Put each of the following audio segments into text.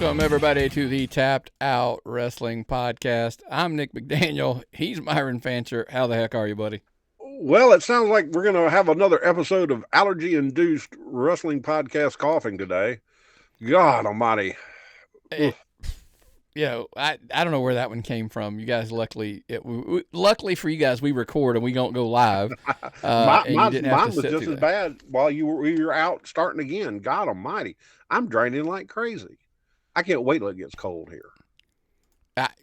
Welcome, everybody, to the Tapped Out Wrestling Podcast. I'm Nick McDaniel. He's Myron Fancher. How the heck are you, buddy? Well, it sounds like we're going to have another episode of allergy-induced wrestling podcast coughing today. God almighty. I don't know where that one came from. You guys, luckily for you guys, we record and we don't go live. Mine was just as bad while you were out starting again. God almighty. I'm draining like crazy. I can't wait till it gets cold here.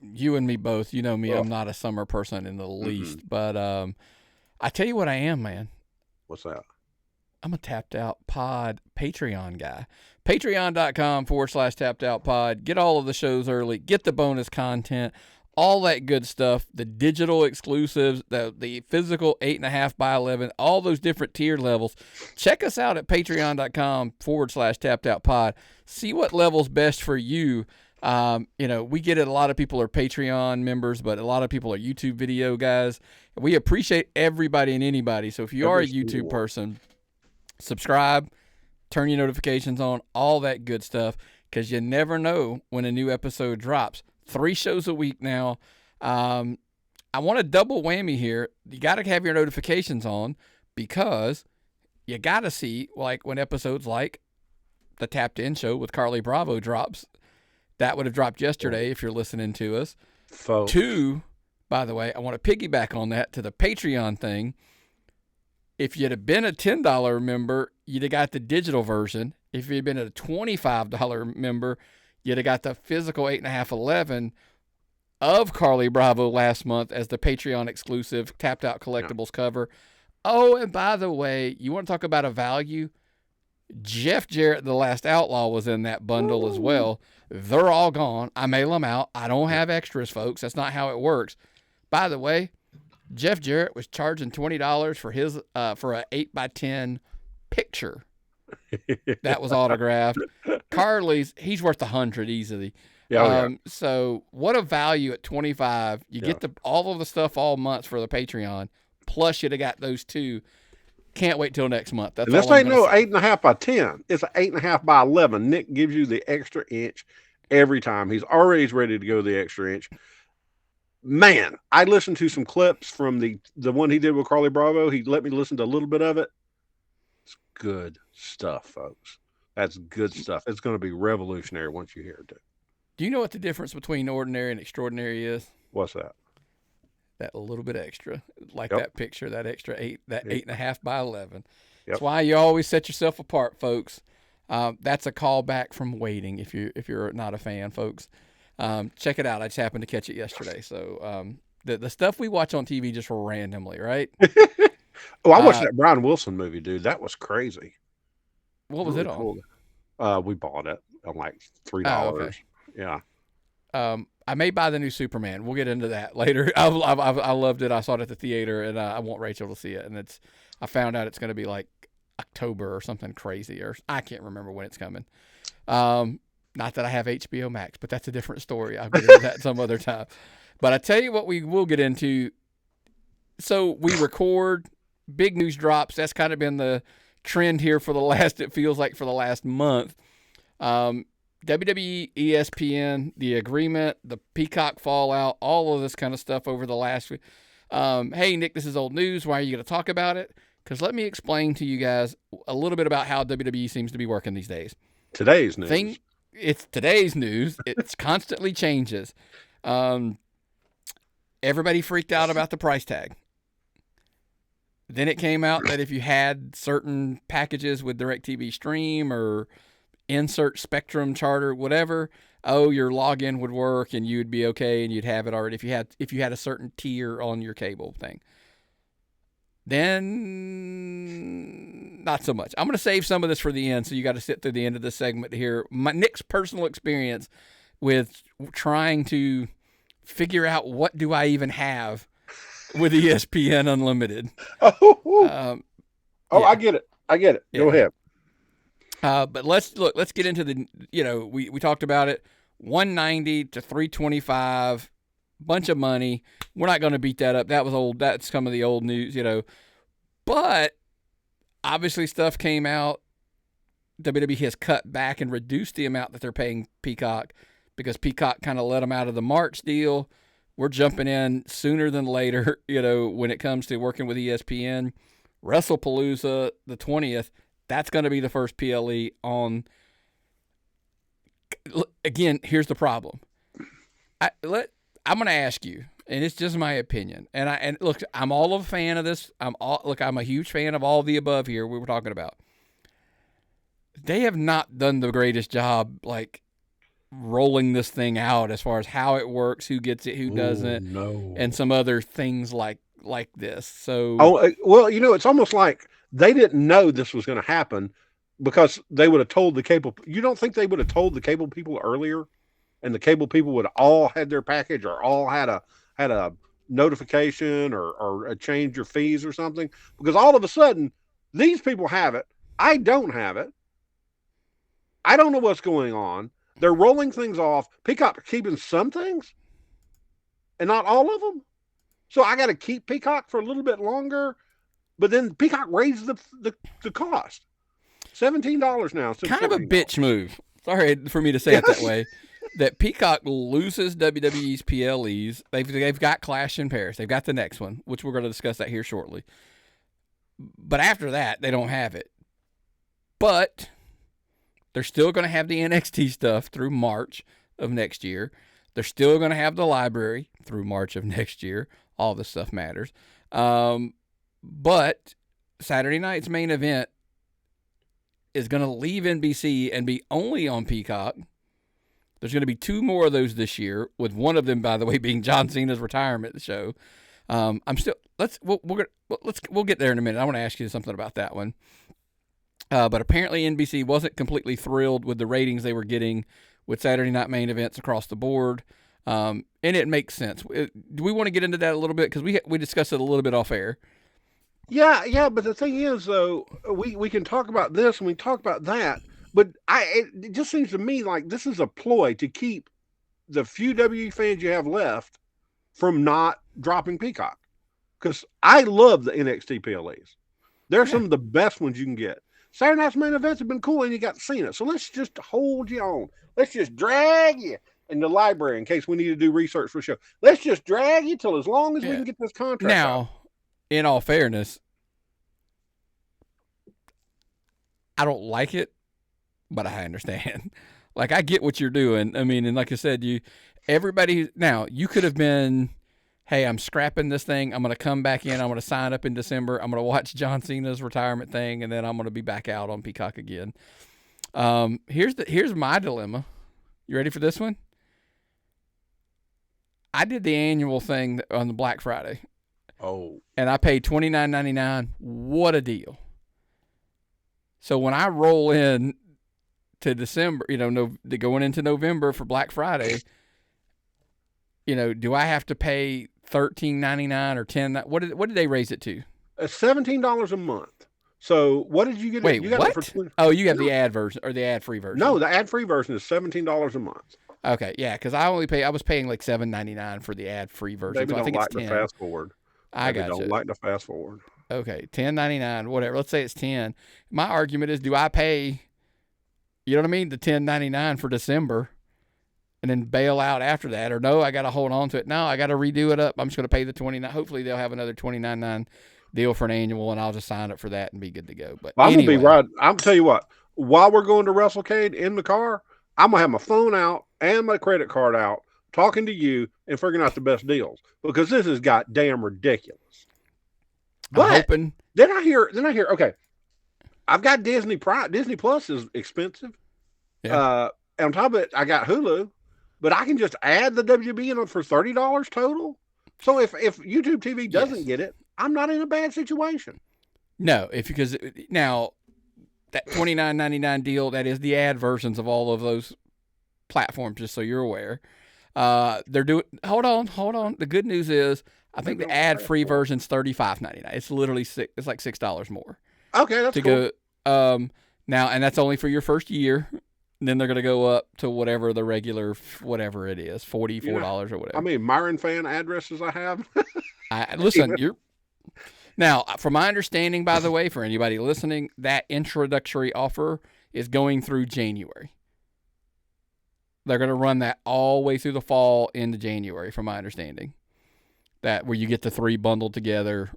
You and me both. You know me. I'm not a summer person in the least. But I tell you what I am, man. What's that? I'm a Tapped Out Pod Patreon guy. Patreon.com/Tapped Out Pod. Get all of the shows early. Get the bonus content. All that good stuff. The digital exclusives. The physical 8.5 by 11. All those different tier levels. Check us out at Patreon.com/Tapped Out Pod. See what level's best for you. We get it. A lot of people are Patreon members, but a lot of people are YouTube video guys. We appreciate everybody and anybody. So if you are a YouTube person, subscribe, turn your notifications on, all that good stuff, because you never know when a new episode drops. 3 shows a week now. I want a double whammy here. You got to have your notifications on because you got to see, like, when episodes like the Tapped In show with Carly Bravo drops. That would have dropped yesterday if you're listening to us. Folks. 2, by the way, I want to piggyback on that to the Patreon thing. If you'd have been a $10 member, you'd have got the digital version. If you'd been a $25 member, you'd have got the physical 8.5/11 of Carly Bravo last month as the Patreon exclusive Tapped Out Collectibles cover. Oh, and by the way, you want to talk about a value? Jeff Jarrett, the Last Outlaw, was in that bundle as well. They're all gone. I mail them out. I don't have extras, folks. That's not how it works. By the way, Jeff Jarrett was charging $20 for his for an 8x10 picture that was autographed. Carly's, he's worth $100 easily. Yeah. So what a value at $25. You get all of the stuff all months for the Patreon. Plus you'd have got those 2. Can't wait till next month. That's this ain't no 8.5 by 10. It's an 8.5 by 11. Nick gives you the extra inch every time. He's already ready to go the extra inch. Man, I listened to some clips from the one he did with Carly Bravo. He let me listen to a little bit of it. It's good stuff, folks. That's good stuff. It's going to be revolutionary once you hear it. Do you know what the difference between ordinary and extraordinary is? What's that? That little bit extra, like that picture, that extra 8.5 by 11. Yep. That's why you always set yourself apart, folks. That's a callback from Waiting. If you're not a fan, folks, check it out. I just happened to catch it yesterday. So the stuff we watch on TV just randomly, right? I watched that Brian Wilson movie, dude. That was crazy. What was really it on? Cool. We bought it on like $3. Oh, okay. Yeah. I may buy the new Superman. We'll get into that later. I loved it. I saw it at the theater, and I want Rachel to see it. And I found out it's going to be like October or something crazy, or I can't remember when it's coming. Not that I have HBO Max, but that's a different story. I'll get into that some other time. But I tell you what, we will get into. So we record big news drops. That's kind of been the trend here for the last. It feels like for the last month. WWE, ESPN, the agreement, the Peacock fallout, all of this kind of stuff over the last week. Hey, Nick, this is old news. Why are you going to talk about it? Because let me explain to you guys a little bit about how WWE seems to be working these days. Today's news. It's today's news. It constantly changes. Everybody freaked out about the price tag. Then it came out that if you had certain packages with DirecTV Stream or insert Spectrum Charter, whatever, your login would work and you'd be okay and you'd have it already if you had a certain tier on your cable thing. Then not so much. I'm going to save some of this for the end, so you got to sit through the end of this segment to hear Nick's personal experience with trying to figure out what do I even have with ESPN Unlimited. Yeah. I get it. Yeah. Go ahead. But let's get into the, we talked about it, 190 to 325, bunch of money. We're not going to beat that up. That was old. That's some of the old news, but obviously stuff came out WWE has cut back and reduced the amount that they're paying Peacock because Peacock kind of let them out of the March deal. We're jumping in sooner than later, when it comes to working with ESPN. WrestlePalooza, the 20th, that's going to be the first PLE on. Again, here's the problem. I'm going to ask you, and it's just my opinion. And look, I'm all a fan of this. I'm a huge fan of all the above here we were talking about. They have not done the greatest job, rolling this thing out as far as how it works, who gets it, who doesn't, and some other things like this. So, it's almost like they didn't know this was going to happen because they would have told the cable. You don't think they would have told the cable people earlier, and the cable people would have all had their package or all had a notification or a change your fees or something? Because all of a sudden, these people have it. I don't have it. I don't know what's going on. They're rolling things off. Peacock keeping some things and not all of them. So I got to keep Peacock for a little bit longer. But then Peacock raised the cost. $17 now. Kind of a bitch move. Sorry for me to say it that way. That Peacock loses WWE's PLEs. They've got Clash in Paris. They've got the next one, which we're going to discuss that here shortly. But after that, they don't have it. But they're still going to have the NXT stuff through March of next year. They're still going to have the library through March of next year. All this stuff matters. But Saturday night's main event is going to leave NBC and be only on Peacock. There's going to be 2 more of those this year, with one of them, by the way, being John Cena's retirement show. We'll get there in a minute. I want to ask you something about that one. But apparently NBC wasn't completely thrilled with the ratings they were getting with Saturday night main events across the board. And it makes sense. Do we want to get into that a little bit? Because we discussed it a little bit off air. Yeah. But the thing is, though, we can talk about this and we talk about that. But it just seems to me like this is a ploy to keep the few WWE fans you have left from not dropping Peacock. Because I love the NXT PLEs. They're some of the best ones you can get. Saturday night's main events have been cool, and you got Cena. So let's just hold you on. Let's just drag you in the library in case we need to do research for the show. Let's just drag you till as long as we can get this contract out. In all fairness, I don't like it, but I understand. I get what you're doing. I mean, and like I said, you could have been, hey, I'm scrapping this thing. I'm going to come back in. I'm going to sign up in December. I'm going to watch John Cena's retirement thing, and then I'm going to be back out on Peacock again. Here's my dilemma. You ready for this one? I did the annual thing on the Black Friday. Oh. And I paid $29.99. What a deal. So when I roll in to December, going into November for Black Friday, do I have to pay $13.99 or $10? What did they raise it to? $17 a month. So what did you get? Wait, you got what? It for 20. Oh, you have the ad version or the ad-free version? No, the ad-free version is $17 a month. Okay, yeah, because I was paying like $7.99 for the ad-free version. Maybe so I think like it's 10. To fast forward. I got you. Don't like to fast forward. Okay, $10.99, whatever. Let's say it's 10. My argument is, do I pay? You know what I mean? The $10.99 for December, and then bail out after that, or no? I got to hold on to it. No, I got to redo it up. I'm just going to pay the $29. Hopefully, they'll have another $29.99 deal for an annual, and I'll just sign up for that and be good to go. But I'm anyway. gonna be right. I'm tell you what. While we're going to WrestleCade in the car, I'm gonna have my phone out and my credit card out, talking to you and figuring out the best deals because this has got damn ridiculous. But I'm hoping. Then I hear. Okay, I've got Disney Prime. Disney Plus is expensive. Yeah. On top of it, I got Hulu, but I can just add the WB in for $30 total. So if YouTube TV doesn't get it, I'm not in a bad situation. No, because now that $29.99 deal, that is the ad versions of all of those platforms, just so you're aware. They're doing. Hold on. The good news is, I think the ad-free version's $35.99. It's literally it's like $6 more. Okay, that's cool. Go now, and that's only for your first year. And then they're going to go up to whatever the regular, whatever it is, $44 or whatever. I mean, Myron fan addresses I have. Listen, now, from my understanding, by the way, for anybody listening, that introductory offer is going through January. They're going to run that all the way through the fall into January, from my understanding. That where you get the 3 bundled together,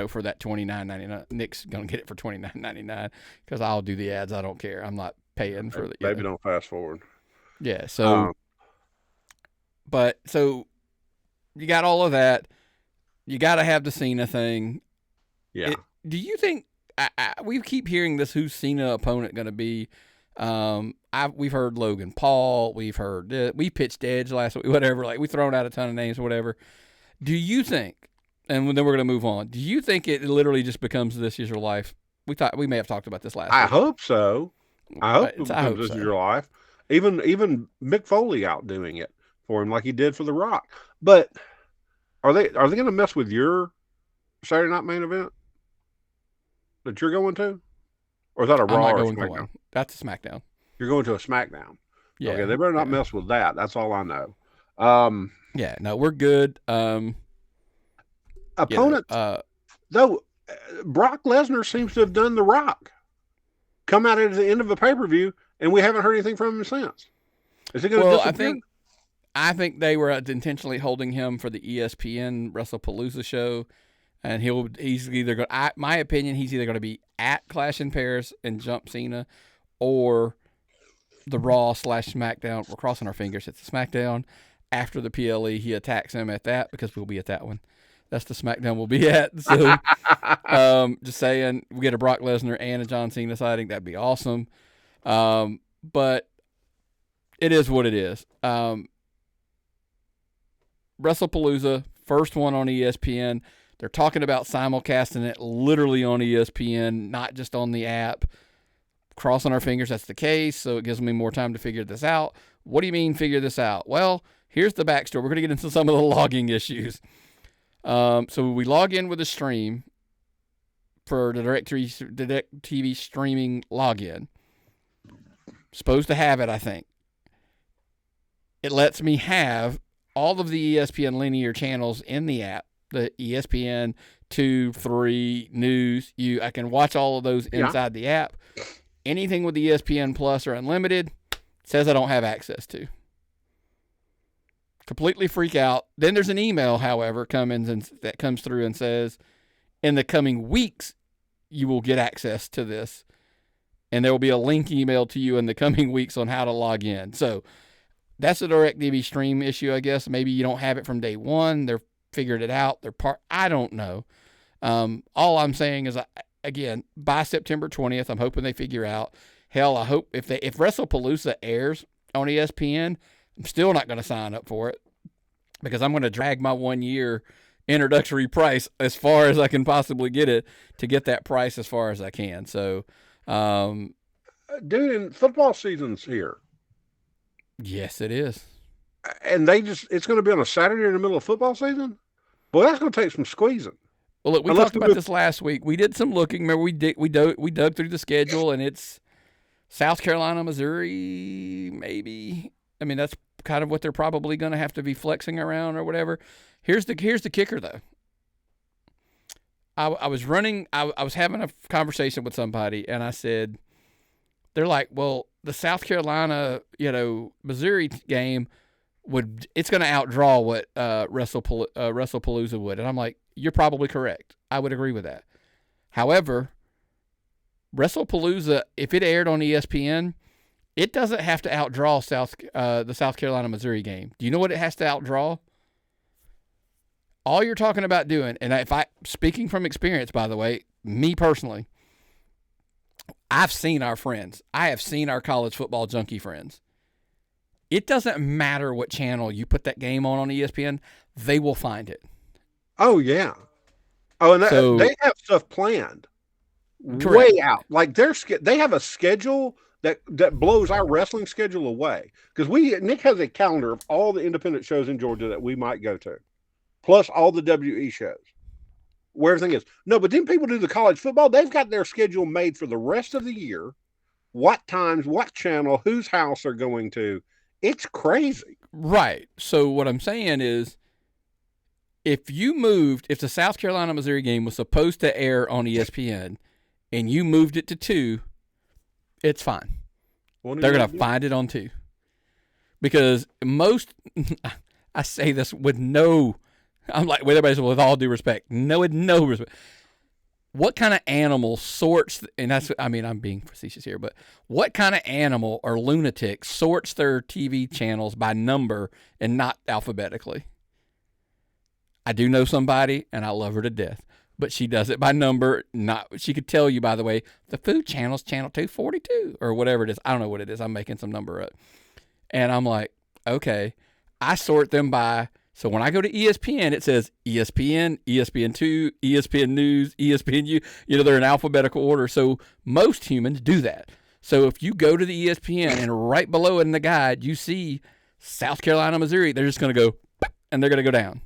for that $29.99. Nick's going to get it for $29.99 because I'll do the ads. I don't care. I'm not paying for the. Maybe don't fast forward. Yeah. So, so you got all of that. You got to have the Cena thing. Yeah. Do you think we keep hearing this? Who's Cena opponent going to be? We've heard Logan Paul. We've heard we pitched Edge last week. Whatever. Like, we thrown out a ton of names or whatever. Do you think? And then we're going to move on. Do you think it literally just becomes This Is Your Life? We may have talked about this last week. I hope so. I hope it becomes This Is Your Life. Even Mick Foley outdoing it for him like he did for The Rock. But are they going to mess with your Saturday Night Main Event that you're going to? Or is that a Raw or SmackDown? That's a SmackDown. You're going to a SmackDown. Yeah. Okay, they better not mess with that. That's all I know. Yeah, no, we're good. Opponent, though, Brock Lesnar seems to have done The Rock. Come out at the end of a pay-per-view, and we haven't heard anything from him since. Is it going to disappear? I think they were intentionally holding him for the ESPN WrestlePalooza show, and he's either going. My opinion, he's either going to be at Clash in Paris and jump Cena, or the Raw / SmackDown. We're crossing our fingers. It's the SmackDown. After the PLE, he attacks him at that because we'll be at that one. That's the SmackDown we'll be at. So, just saying, we get a Brock Lesnar and a John Cena sighting. That'd be awesome. But it is what it is. WrestlePalooza, first one on ESPN. They're talking about simulcasting it literally on ESPN, not just on the app. Crossing our fingers that's the case, so it gives me more time to figure this out. What do you mean figure this out? Well, here's the backstory. We're going to get into some of the logging issues. So we log in with a stream for the DirecTV streaming login. Supposed to have it, I think. It lets me have all of the ESPN linear channels in the app. The ESPN 2, 3, News. I can watch all of those inside the app. Anything with the ESPN Plus or Unlimited says I don't have access to. Completely freak out. Then there's an email, however, that comes through and says, in the coming weeks, you will get access to this. And there will be a link emailed to you in the coming weeks on how to log in. So that's a DirecTV stream issue, I guess. Maybe you don't have it from day one. They're figured it out. I don't know. All I'm saying is, again, by September 20th, I'm hoping they figure out. Hell, I hope if WrestlePalooza airs on ESPN, I'm still not going to sign up for it because I'm going to drag my 1-year introductory price as far as I can possibly get it to get that price as far as I can. So, dude, and football season's here. Yes, it is. And it's going to be on a Saturday in the middle of football season? Boy, that's going to take some squeezing. Well, look, we talked about this last week. We did some looking. Remember, we dug through the schedule, and it's South Carolina, Missouri, maybe. I mean, that's kind of what they're probably going to have to be flexing around or whatever. Here's the kicker, though. I was having a conversation with somebody, and I said, they're like, well, the South Carolina, Missouri game it's going to outdraw what WrestlePalooza would. And I'm like, you're probably correct. I would agree with that. However, WrestlePalooza, if it aired on ESPN, it doesn't have to outdraw the South Carolina-Missouri game. Do you know what it has to outdraw? All you're talking about doing, and speaking from experience, by the way, me personally, I've seen our friends. I have seen our college football junkie friends. It doesn't matter what channel you put that game on ESPN, they will find it. Oh, yeah. Oh, and they have stuff planned way out. Like they have a schedule that blows our wrestling schedule away. Because Nick has a calendar of all the independent shows in Georgia that we might go to, plus all the WE shows, where everything is. No, but then people do the college football. They've got their schedule made for the rest of the year, what times, what channel, whose house they're going to. It's crazy. Right. So what I'm saying is, if the South Carolina-Missouri game was supposed to air on ESPN and you moved it to 2, it's fine. They're going to find it on 2. Because most, I say this with no, I'm like, with everybody, with all due respect, no respect. What kind of animal sorts, and that's, I mean, I'm being facetious here, but what kind of animal or lunatic sorts their TV channels by number and not alphabetically? I do know somebody, and I love her to death, but she does it by number. She could tell you, by the way, the food channel's channel 242 or whatever it is. I don't know what it is. I'm making some number up. And I'm like, okay, I sort them by, so when I go to ESPN, it says ESPN, ESPN2, ESPN News, ESPNU. They're in alphabetical order. So most humans do that. So if you go to the ESPN and right below it in the guide, you see South Carolina, Missouri, they're just going to go, and they're going to go down.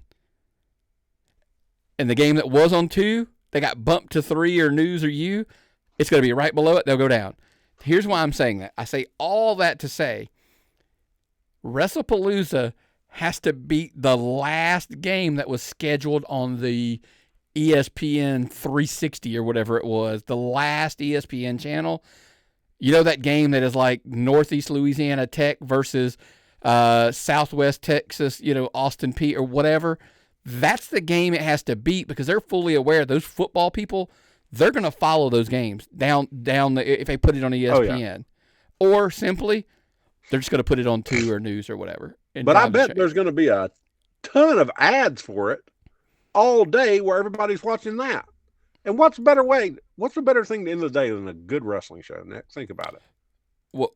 And the game that was on 2, they got bumped to 3 or News or U, it's going to be right below it. They'll go down. Here's why I'm saying that. I say all that to say WrestlePalooza has to beat the last game that was scheduled on the ESPN 360 or whatever it was, the last ESPN channel. That game that is like Northeast Louisiana Tech versus Southwest Texas, Austin Peay or whatever. That's the game it has to beat because they're fully aware those football people, they're going to follow those games down if they put it on ESPN. Or simply, they're just going to put it on 2 or News or whatever. But I bet there's going to be a ton of ads for it all day where everybody's watching that. And what's the better thing at the end of the day than a good wrestling show, Nick? Think about it. Well,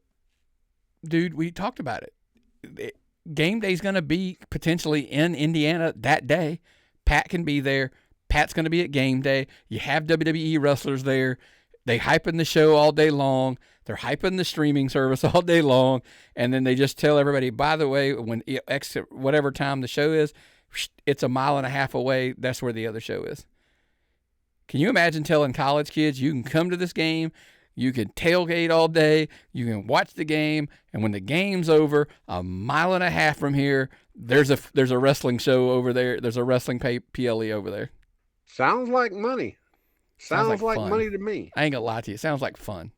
dude, we talked about it. Game day's going to be potentially in Indiana that day. Pat can be there. Pat's going to be at game day. You have WWE wrestlers there. They hyping the show all day long. They're hyping the streaming service all day long. And then they just tell everybody, by the way, when whatever time the show is, it's a mile and a half away. That's where the other show is. Can you imagine telling college kids, you can come to this game, you can tailgate all day, you can watch the game, and when the game's over, a mile and a half from here, there's a wrestling show over there. There's a wrestling PLE over there. Sounds like money. Sounds like fun. money to me. I ain't gonna lie to you. It sounds like fun.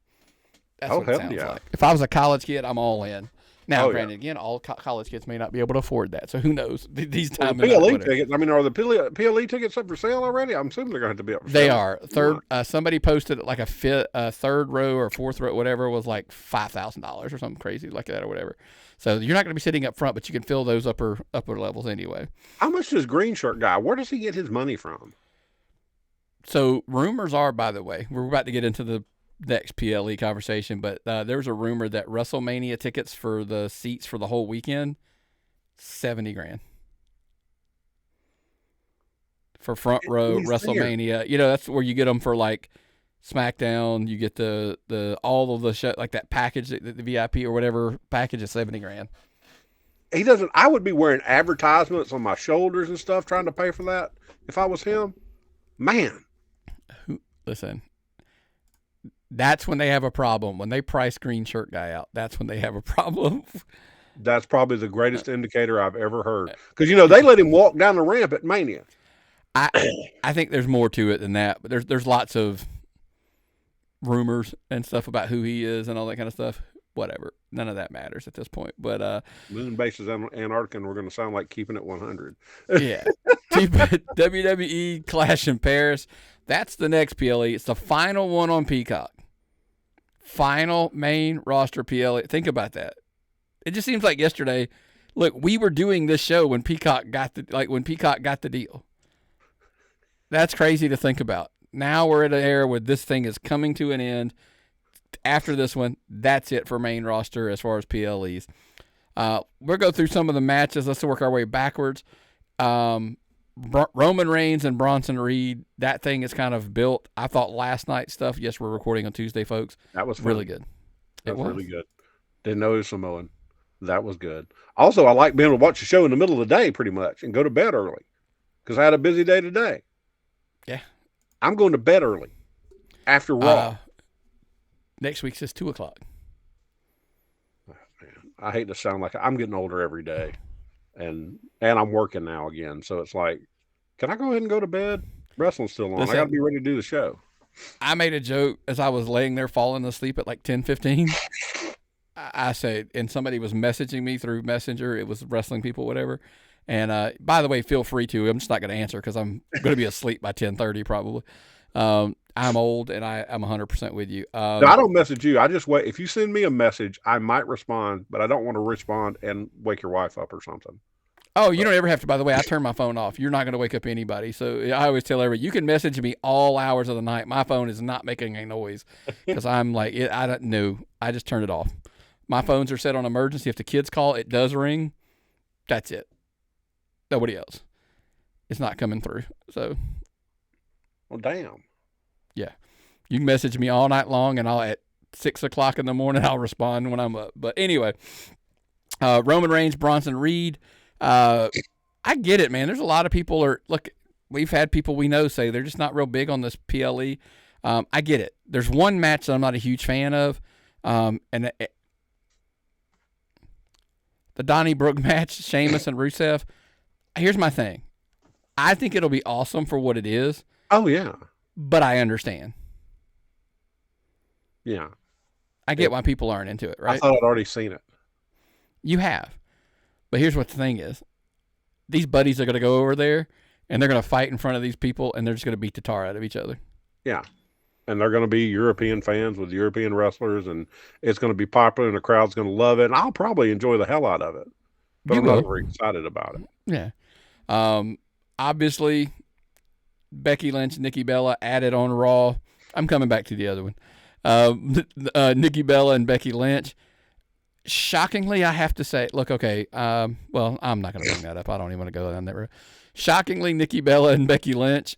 That's what it sounds like. If I was a college kid, I'm all in. Now, granted, again, all college kids may not be able to afford that, so who knows? These times. PLE tickets. I mean, are the PLE tickets up for sale already? I'm assuming they're going to have to be up for sale. They are. Somebody posted like a third row or fourth row, whatever, was like $5,000 or something crazy like that or whatever. So you're not going to be sitting up front, but you can fill those upper levels anyway. How much does Green Shirt guy? Where does he get his money from? So rumors are, by the way, we're about to get into the next PLE conversation, but there's a rumor that WrestleMania tickets for the seats for the whole weekend, $70,000 for front row WrestleMania. There. That's where you get them for like SmackDown. You get the all of the show, like that package, the VIP or whatever package is $70,000. He doesn't. I would be wearing advertisements on my shoulders and stuff trying to pay for that if I was him. Man, listen. That's when they have a problem. When they price Green Shirt guy out, that's when they have a problem. That's probably the greatest indicator I've ever heard. Because, they let him walk down the ramp at Mania. I think there's more to it than that. But there's lots of rumors and stuff about who he is and all that kind of stuff. Whatever. None of that matters at this point. But Moon bases Antarctica, and we're going to sound like keeping it 100. Yeah. WWE Clash in Paris. That's the next PLE. It's the final one on Peacock. Final main roster PLE. Think about that. It just seems like yesterday. Look, we were doing this show when Peacock got the deal. That's crazy to think about. Now we're at an era where this thing is coming to an end. After this one, that's it for main roster as far as PLEs. We'll go through some of the matches. Let's work our way backwards. Roman Reigns and Bronson Reed, that thing is kind of built. I thought last night's stuff, yes, we're recording on Tuesday, folks. That was really good. That was really good. Didn't know he was Samoan. That was good. Also, I like being able to watch the show in the middle of the day pretty much and go to bed early because I had a busy day today. Yeah. I'm going to bed early after Raw. Next week says 2:00. Oh, man. I hate to sound like I'm getting older every day. And I'm working now again. So it's like, can I go ahead and go to bed? Wrestling's still on. I got to be ready to do the show. I made a joke as I was laying there falling asleep at like 10:15. I said, and somebody was messaging me through Messenger. It was wrestling people, whatever. And by the way, feel free to. I'm just not going to answer because I'm going to be asleep by 10:30 probably. I'm old, and I'm 100% with you. No, I don't message you. I just wait. If you send me a message, I might respond, but I don't want to respond and wake your wife up or something. Oh, you don't ever have to. By the way, I turn my phone off. You're not going to wake up anybody. So I always tell everybody, you can message me all hours of the night. My phone is not making a noise because I'm like, I don't know. I just turn it off. My phones are set on emergency. If the kids call, it does ring. That's it. Nobody else. It's not coming through. So, well, damn. Yeah, you can message me all night long, and I'll at 6 o'clock in the morning I'll respond when I'm up. But anyway, Roman Reigns, Bronson Reed. I get it, man. There's a lot of people look. We've had people we know say they're just not real big on this PLE. I get it. There's one match that I'm not a huge fan of, and the Donnybrook match, Sheamus and Rusev. Here's my thing. I think it'll be awesome for what it is. Oh, yeah. But I understand. Yeah. I get why people aren't into it, right? I thought I'd already seen it. You have. But here's what the thing is. These buddies are going to go over there, and they're going to fight in front of these people, and they're just going to beat the tar out of each other. Yeah. And they're going to be European fans with European wrestlers, and it's going to be popular, and the crowd's going to love it, and I'll probably enjoy the hell out of it. But I'm not very excited about it. Yeah. Obviously, Becky Lynch, Nikki Bella added on Raw. I'm coming back to the other one. Nikki Bella and Becky Lynch. Shockingly, I have to say, look, okay, well, I'm not going to bring that up. I don't even want to go down that road. Shockingly, Nikki Bella and Becky Lynch,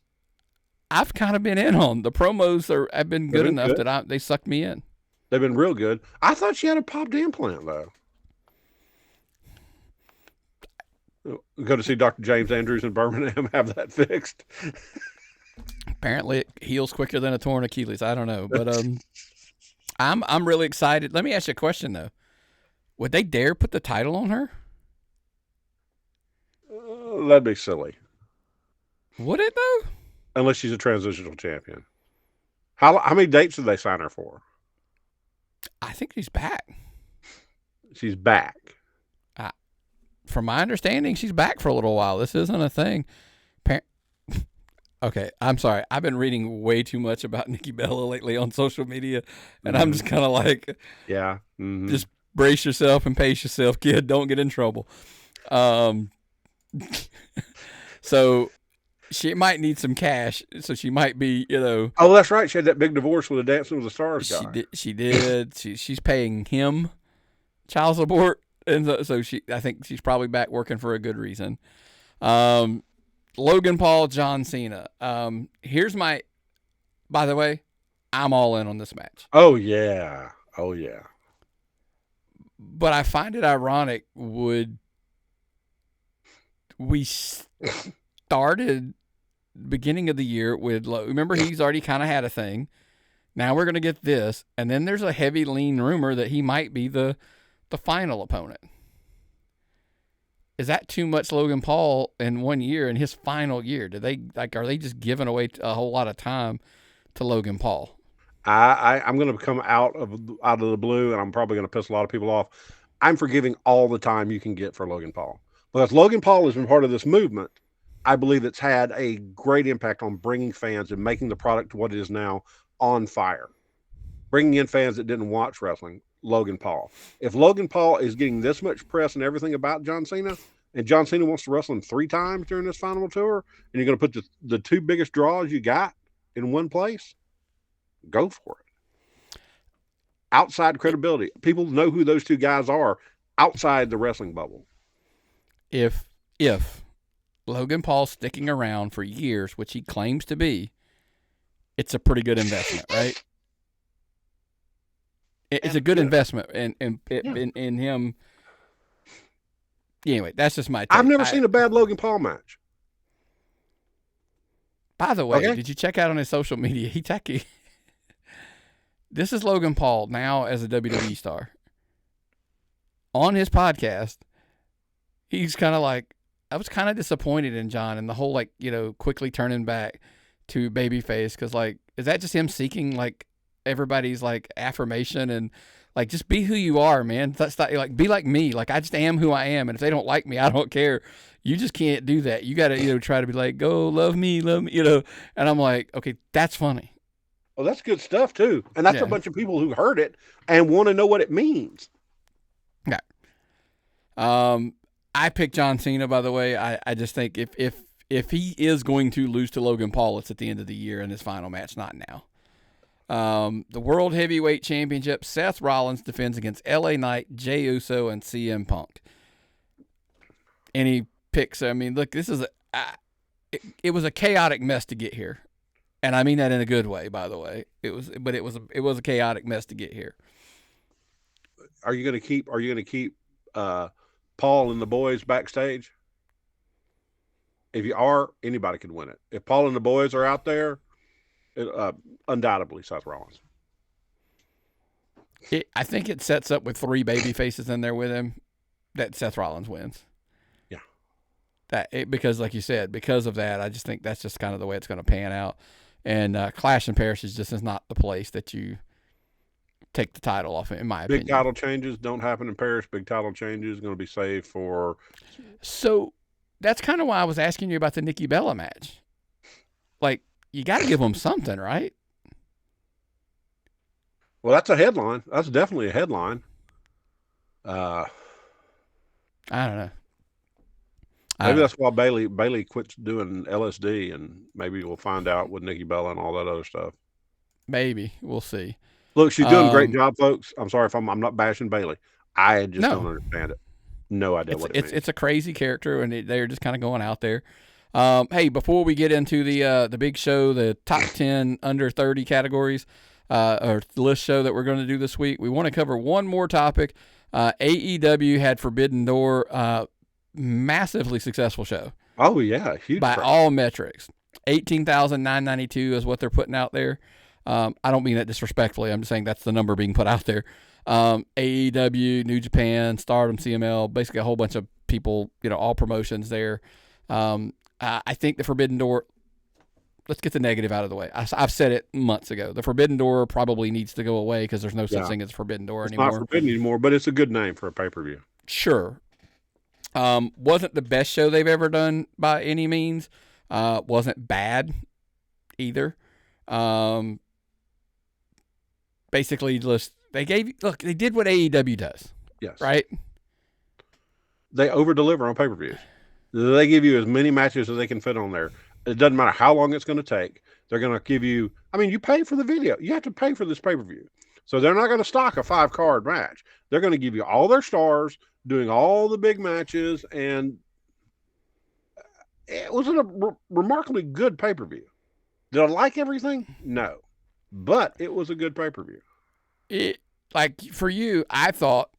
I've kind of been in on. The promos have been good enough that they sucked me in. They've been real good. I thought she had a popped implant, though. Go to see Dr. James Andrews in Birmingham, have that fixed. Apparently, it heals quicker than a torn Achilles. I don't know, but I'm really excited. Let me ask you a question though: would they dare put the title on her? That'd be silly. Would it though? Unless she's a transitional champion. How many dates did they sign her for? I think she's back. She's back. From my understanding, she's back for a little while. This isn't a thing. Okay, I'm sorry. I've been reading way too much about Nikki Bella lately on social media, and I'm just kind of like, yeah, just brace yourself and pace yourself, kid. Don't get in trouble. So she might need some cash, so she might be, Oh, that's right. She had that big divorce with the Dancing with the Stars guy. She did. She's paying him child support. And so I think she's probably back working for a good reason. Logan Paul, John Cena. By the way, I'm all in on this match. Oh, yeah. But I find it ironic we started beginning of the year with, remember he's already kind of had a thing. Now we're going to get this. And then there's a heavy lean rumor that he might be the final opponent. Is that too much Logan Paul in 1 year, in his final year? Are they just giving away a whole lot of time to Logan Paul? I'm going to come out of the blue, and I'm probably going to piss a lot of people off. I'm forgiving all the time you can get for Logan Paul. Because Logan Paul has been part of this movement. I believe it's had a great impact on bringing fans and making the product to what it is now on fire. Bringing in fans that didn't watch wrestling. Logan Paul. If Logan Paul is getting this much press and everything about John Cena, and John Cena wants to wrestle him 3 times during this final tour, and you're going to put the 2 biggest draws you got in one place, go for it. Outside credibility. People know who those 2 guys are outside the wrestling bubble. If Logan Paul's sticking around for years, which he claims to be, it's a pretty good investment, right? It's a good investment in him. Anyway, that's just my take. I've never seen a bad Logan Paul match. By the way, Did you check out on his social media? This is Logan Paul now as a WWE star. On his podcast, he's kind of like, I was kind of disappointed in John and the whole quickly turning back to babyface because is that just him seeking everybody's affirmation and Like, just be who you are, man. That's not, like, be like me. Like, I just am who I am, and if they don't like me, I don't care. You just can't do that. You got to, try to be like, go love me, And I'm like, okay, that's funny. Well, that's good stuff too, and that's a bunch of people who heard it and want to know what it means. Yeah. I picked John Cena, by the way. I just think if he is going to lose to Logan Paul, it's at the end of the year in his final match, not now. The World Heavyweight Championship, Seth Rollins defends against LA Knight, Jey Uso, and CM Punk. Any picks? I mean, look, this is it was a chaotic mess to get here, and I mean that in a good way, by the way. It was a chaotic mess to get here. Are you going to keep Paul and the boys backstage? If you are, anybody can win it. If Paul and the boys are out there, undoubtedly Seth Rollins. I think it sets up with 3 baby faces in there with him that Seth Rollins wins. Yeah. Because, like you said, because of that, I just think that's just kind of the way it's going to pan out. And Clash in Paris is not the place that you take the title off, in my opinion. Big title changes don't happen in Paris. Big title changes going to be saved for. So that's kind of why I was asking you about the Nikki Bella match. Like, you got to give them something, right? Well, that's a headline. That's definitely a headline. I don't know. Maybe that's why Bailey quits doing LSD, and maybe we'll find out with Nikki Bella and all that other stuff. Maybe. We'll see. Look, she's doing a great job, folks. I'm sorry if I'm not bashing Bailey. I just don't understand it. No idea what it means. It's a crazy character, and they're just kind of going out there. Hey, before we get into the big show, the top 10 under 30 categories, or list show that we're going to do this week, we want to cover one more topic. AEW had Forbidden Door, massively successful show. Oh yeah, huge by all metrics. 18,992 is what they're putting out there. I don't mean that disrespectfully. I'm just saying that's the number being put out there. AEW, New Japan, Stardom, CML, basically a whole bunch of people, all promotions there. I think the Forbidden Door, let's get the negative out of the way. I've said it months ago. The Forbidden Door probably needs to go away because there's no such thing as Forbidden Door anymore. It's not forbidden anymore, but it's a good name for a pay-per-view. Sure. Wasn't the best show they've ever done by any means. Wasn't bad either. Basically, just they did what AEW does. Yes. Right? They over-deliver on pay-per-views. They give you as many matches as they can fit on there. It doesn't matter how long it's going to take. They're going to give you, you pay for the video. You have to pay for this pay-per-view. So they're not going to stock a 5-card match. They're going to give you all their stars doing all the big matches, and it was a remarkably good pay-per-view. Did I like everything? No. But it was a good pay-per-view. For you, I thought,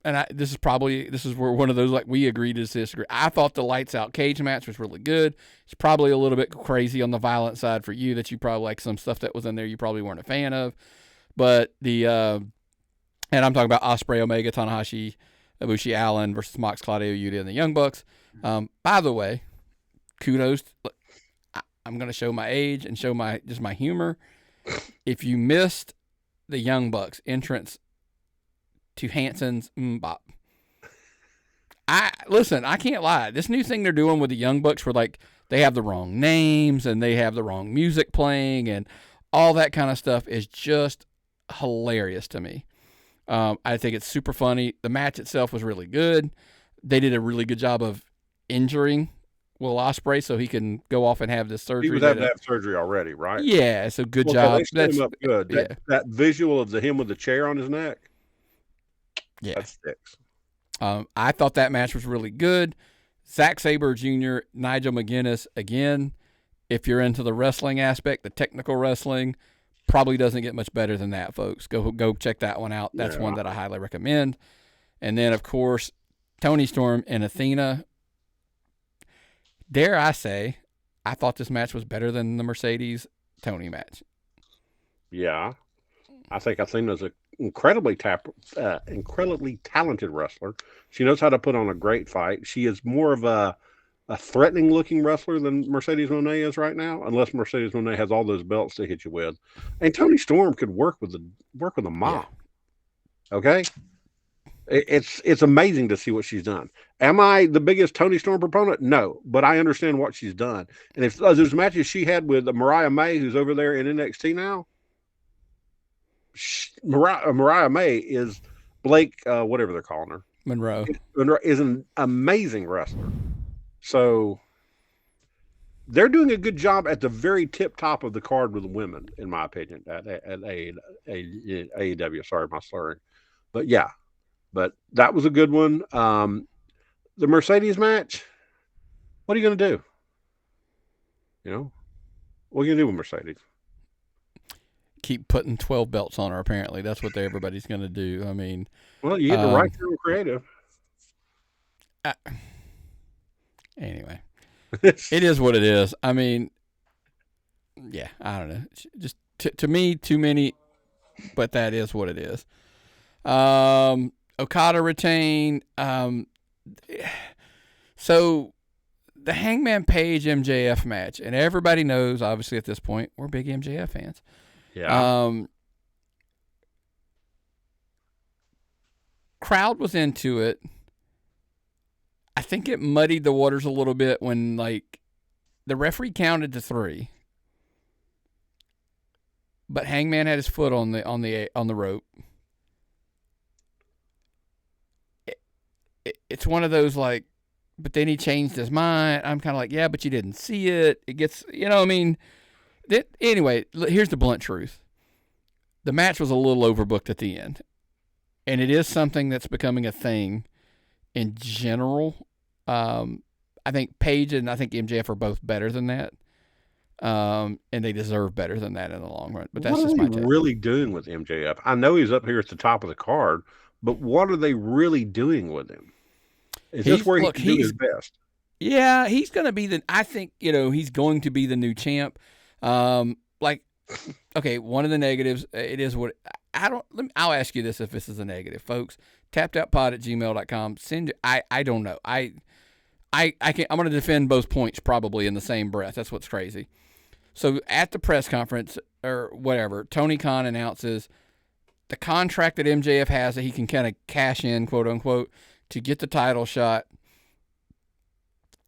and this is where one of those, like, we agree to disagree. I thought the lights out cage match was really good. It's probably a little bit crazy on the violent side for you, that you probably like some stuff that was in there you probably weren't a fan of. But and I'm talking about Ospreay, Omega, Tanahashi, Ibushi, Allen versus Mox, Claudio, Yuta, and the Young Bucks. By the way, kudos. I'm going to show my age and show my humor. If you missed the Young Bucks entrance to Hanson's Mbop, I can't lie. This new thing they're doing with the Young Bucks, where like they have the wrong names and they have the wrong music playing and all that kind of stuff, is just hilarious to me. I think it's super funny. The match itself was really good. They did a really good job of injuring Will Ospreay so he can go off and have this surgery. He would have to have surgery already, right? Yeah, so good job. That's him up good. That visual of him with the chair on his neck. Yeah, that sticks. I thought that match was really good. Zack Sabre Jr., Nigel McGuinness, again, if you're into the wrestling aspect, the technical wrestling, probably doesn't get much better than that, folks. Go check that one out. That's one that I highly recommend. And then, of course, Toni Storm and Athena. Dare I say, I thought this match was better than the Mercedes-Toni match. Yeah. I think Athena's an incredibly talented wrestler. She knows how to put on a great fight. She is more of a threatening-looking wrestler than Mercedes Moné is right now, unless Mercedes Moné has all those belts to hit you with. And Toni Storm could work with a mop. Okay, it's amazing to see what she's done. Am I the biggest Tony Storm proponent? No, but I understand what she's done. And if there's matches she had with Mariah May, who's over there in NXT now, Mariah May is Blake, whatever they're calling her, Monroe. is an amazing wrestler. So they're doing a good job at the very tip top of the card with the women, in my opinion, at AEW. Sorry, my slurring, but yeah, but that was a good one. The Mercedes match. What are you going to do? You know, what are you going to do with Mercedes? Keep putting 12 belts on her. Apparently, that's what everybody's going to do. I mean, Well, you get the right to creative. Anyway, it is what it is. I mean, yeah, I don't know. Just to me, too many, but that is what it is. Okada retained. So the Hangman Page MJF match, and everybody knows, obviously, at this point, we're big MJF fans. Yeah. Crowd was into it. I think it muddied the waters a little bit when, like, the referee counted to 3, but Hangman had his foot on the rope. It's one of those, like, but then he changed his mind. I'm kind of like, yeah, but you didn't see it. It gets, I mean, anyway, here's the blunt truth. The match was a little overbooked at the end, and it is something that's becoming a thing in general. I think Paige and I think MJF are both better than that, and they deserve better than that in the long run. But that's just my take. What are they really doing with MJF? I know he's up here at the top of the card, but what are they really doing with him? Is this where he can do his best? Yeah, he's going to be I think, he's going to be the new champ. Okay, one of the negatives, it is what, I'll ask you this if this is a negative, folks. tappedoutpod@gmail.com. I don't know. I can't, I'm going to defend both points probably in the same breath. That's what's crazy. So at the press conference or whatever, Tony Khan announces the contract that MJF has that he can kind of cash in, quote unquote, to get the title shot.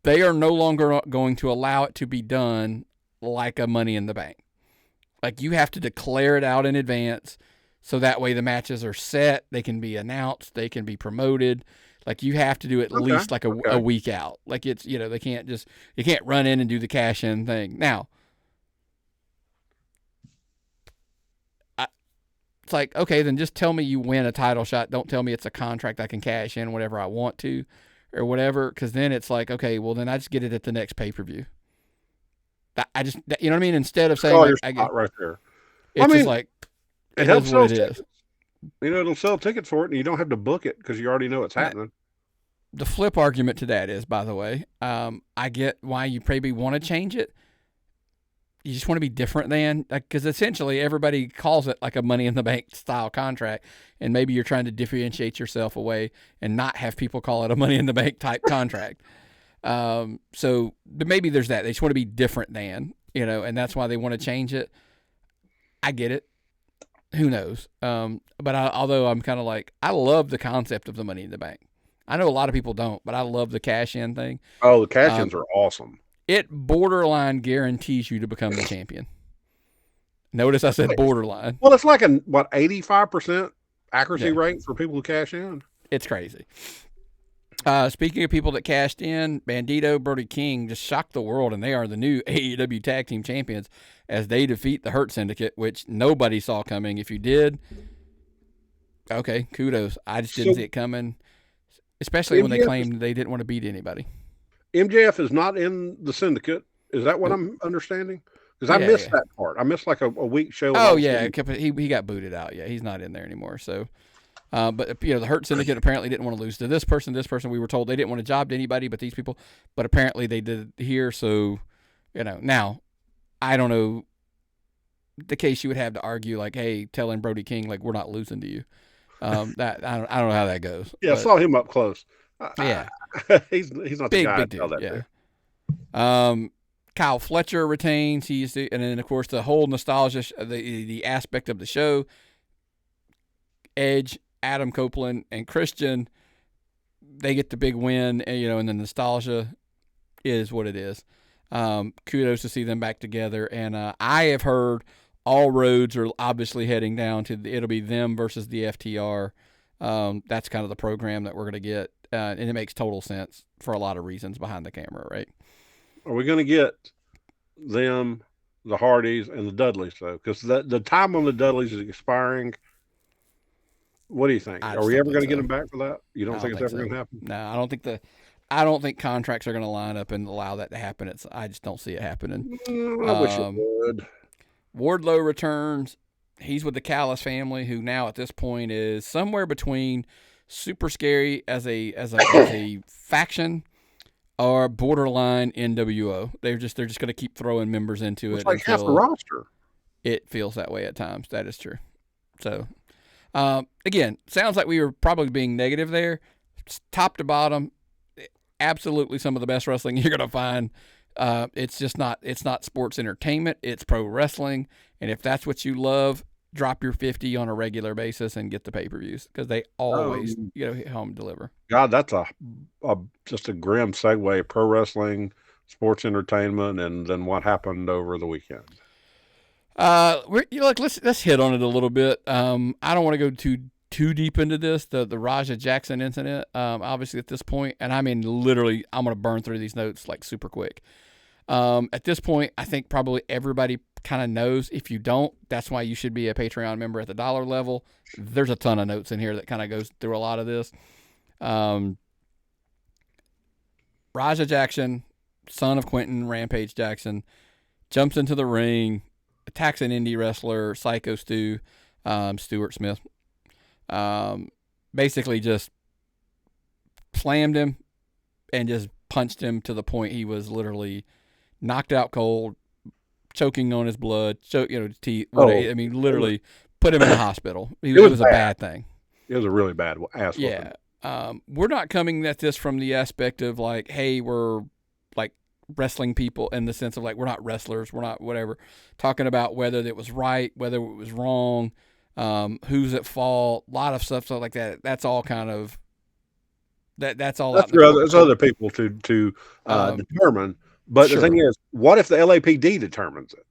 They are no longer going to allow it to be done like a Money in the Bank. Like, you have to declare it out in advance so that way the matches are set, they can be announced, they can be promoted. Like, you have to do at least like a week out. Like, it's, they can't just, you can't run in and do the cash in thing. Now, it's like, okay, then just tell me you win a title shot. Don't tell me it's a contract I can cash in whenever I want to or whatever, because then it's like, okay, well, then I just get it at the next pay-per-view. I just, you know what I mean? Instead of saying, like, I get right there. It's just like, it helps sell tickets. It'll sell tickets for it, and you don't have to book it because you already know it's happening. The flip argument to that is, by the way, I get why you maybe want to change it. You just want to be different than, because essentially everybody calls it like a Money in the Bank style contract, and maybe you're trying to differentiate yourself away and not have people call it a Money in the Bank type contract. So but maybe there's that. They just want to be different than, and that's why they want to change it. I get it. Who knows? But although I'm kind of like, I love the concept of the Money in the Bank. I know a lot of people don't, but I love the cash-in thing. Oh, the cash-ins are awesome. It borderline guarantees you to become the champion. Notice I said borderline. Well, it's like 85% accuracy rate for people who cash in. It's crazy. Speaking of people that cashed in, Bandito, Brody King just shocked the world, and they are the new AEW Tag Team Champions as they defeat the Hurt Syndicate, which nobody saw coming. If you did, okay, kudos. I just didn't see it coming, especially when they claimed they didn't want to beat anybody. MJF is not in the Syndicate. Is that what I'm understanding? Because I missed that part. I missed like a week show. Oh, yeah. He got booted out. Yeah, he's not in there anymore. So, but, the Hurt Syndicate apparently didn't want to lose to this person. We were told they didn't want to job to anybody but these people. But apparently they did here. So, now, I don't know the case you would have to argue, like, hey, telling Brody King, like, we're not losing to you. That I don't know how that goes. Yeah, I saw him up close. Yeah. He's not the guy to tell that to. Kyle Fletcher retains. And then of course the whole nostalgia, the aspect of the show. Edge Adam Copeland and Christian, they get the big win, and the nostalgia is what it is. Kudos to see them back together. And I have heard all roads are obviously heading down to it'll be them versus the FTR. That's kind of the program that we're going to get. And it makes total sense for a lot of reasons behind the camera, right? Are we going to get them, the Hardys, and the Dudleys, though? Because the time on the Dudleys is expiring. What do you think? Are we ever going to get them back for that? You don't think it's ever going to happen? No, I don't think contracts are going to line up and allow that to happen. I just don't see it happening. I wish it would. Wardlow returns. He's with the Callis family, who now at this point is somewhere between super scary as a faction or borderline NWO. They're just going to keep throwing members into it. It's like half the roster. It feels that way at times. That is true. So, again, sounds like we were probably being negative there. Top to bottom, absolutely some of the best wrestling you're going to find. It's not sports entertainment. It's pro wrestling. And if that's what you love, drop your 50 on a regular basis and get the pay-per-views because they always hit home and deliver. God, that's just a grim segue. Pro wrestling, sports entertainment, and then what happened over the weekend. Let's hit on it a little bit. I don't want to go too deep into this. The Raja Jackson incident. Obviously at this point, and I mean literally, I'm gonna burn through these notes like super quick. At this point, I think probably everybody kind of knows. If you don't, that's why you should be a Patreon member at the $1 level. There's a ton of notes in here that kind of goes through a lot of this. Raja Jackson, son of Quentin Rampage Jackson, jumps into the ring, attacks an indie wrestler, Psycho Stu, Stuart Smith. Basically just slammed him and just punched him to the point he was literally knocked out cold, choking on his blood, teeth. Literally put him in the hospital. It was a bad thing. It was a really bad ass. Yeah. We're not coming at this from the aspect of like, hey, we're like wrestling people in the sense of like, we're not wrestlers. We're not whatever. Talking about whether it was right, whether it was wrong, who's at fault, a lot of stuff like that. That's all kind of, that's all. That's for other people to determine. But the thing is, what if the LAPD determines it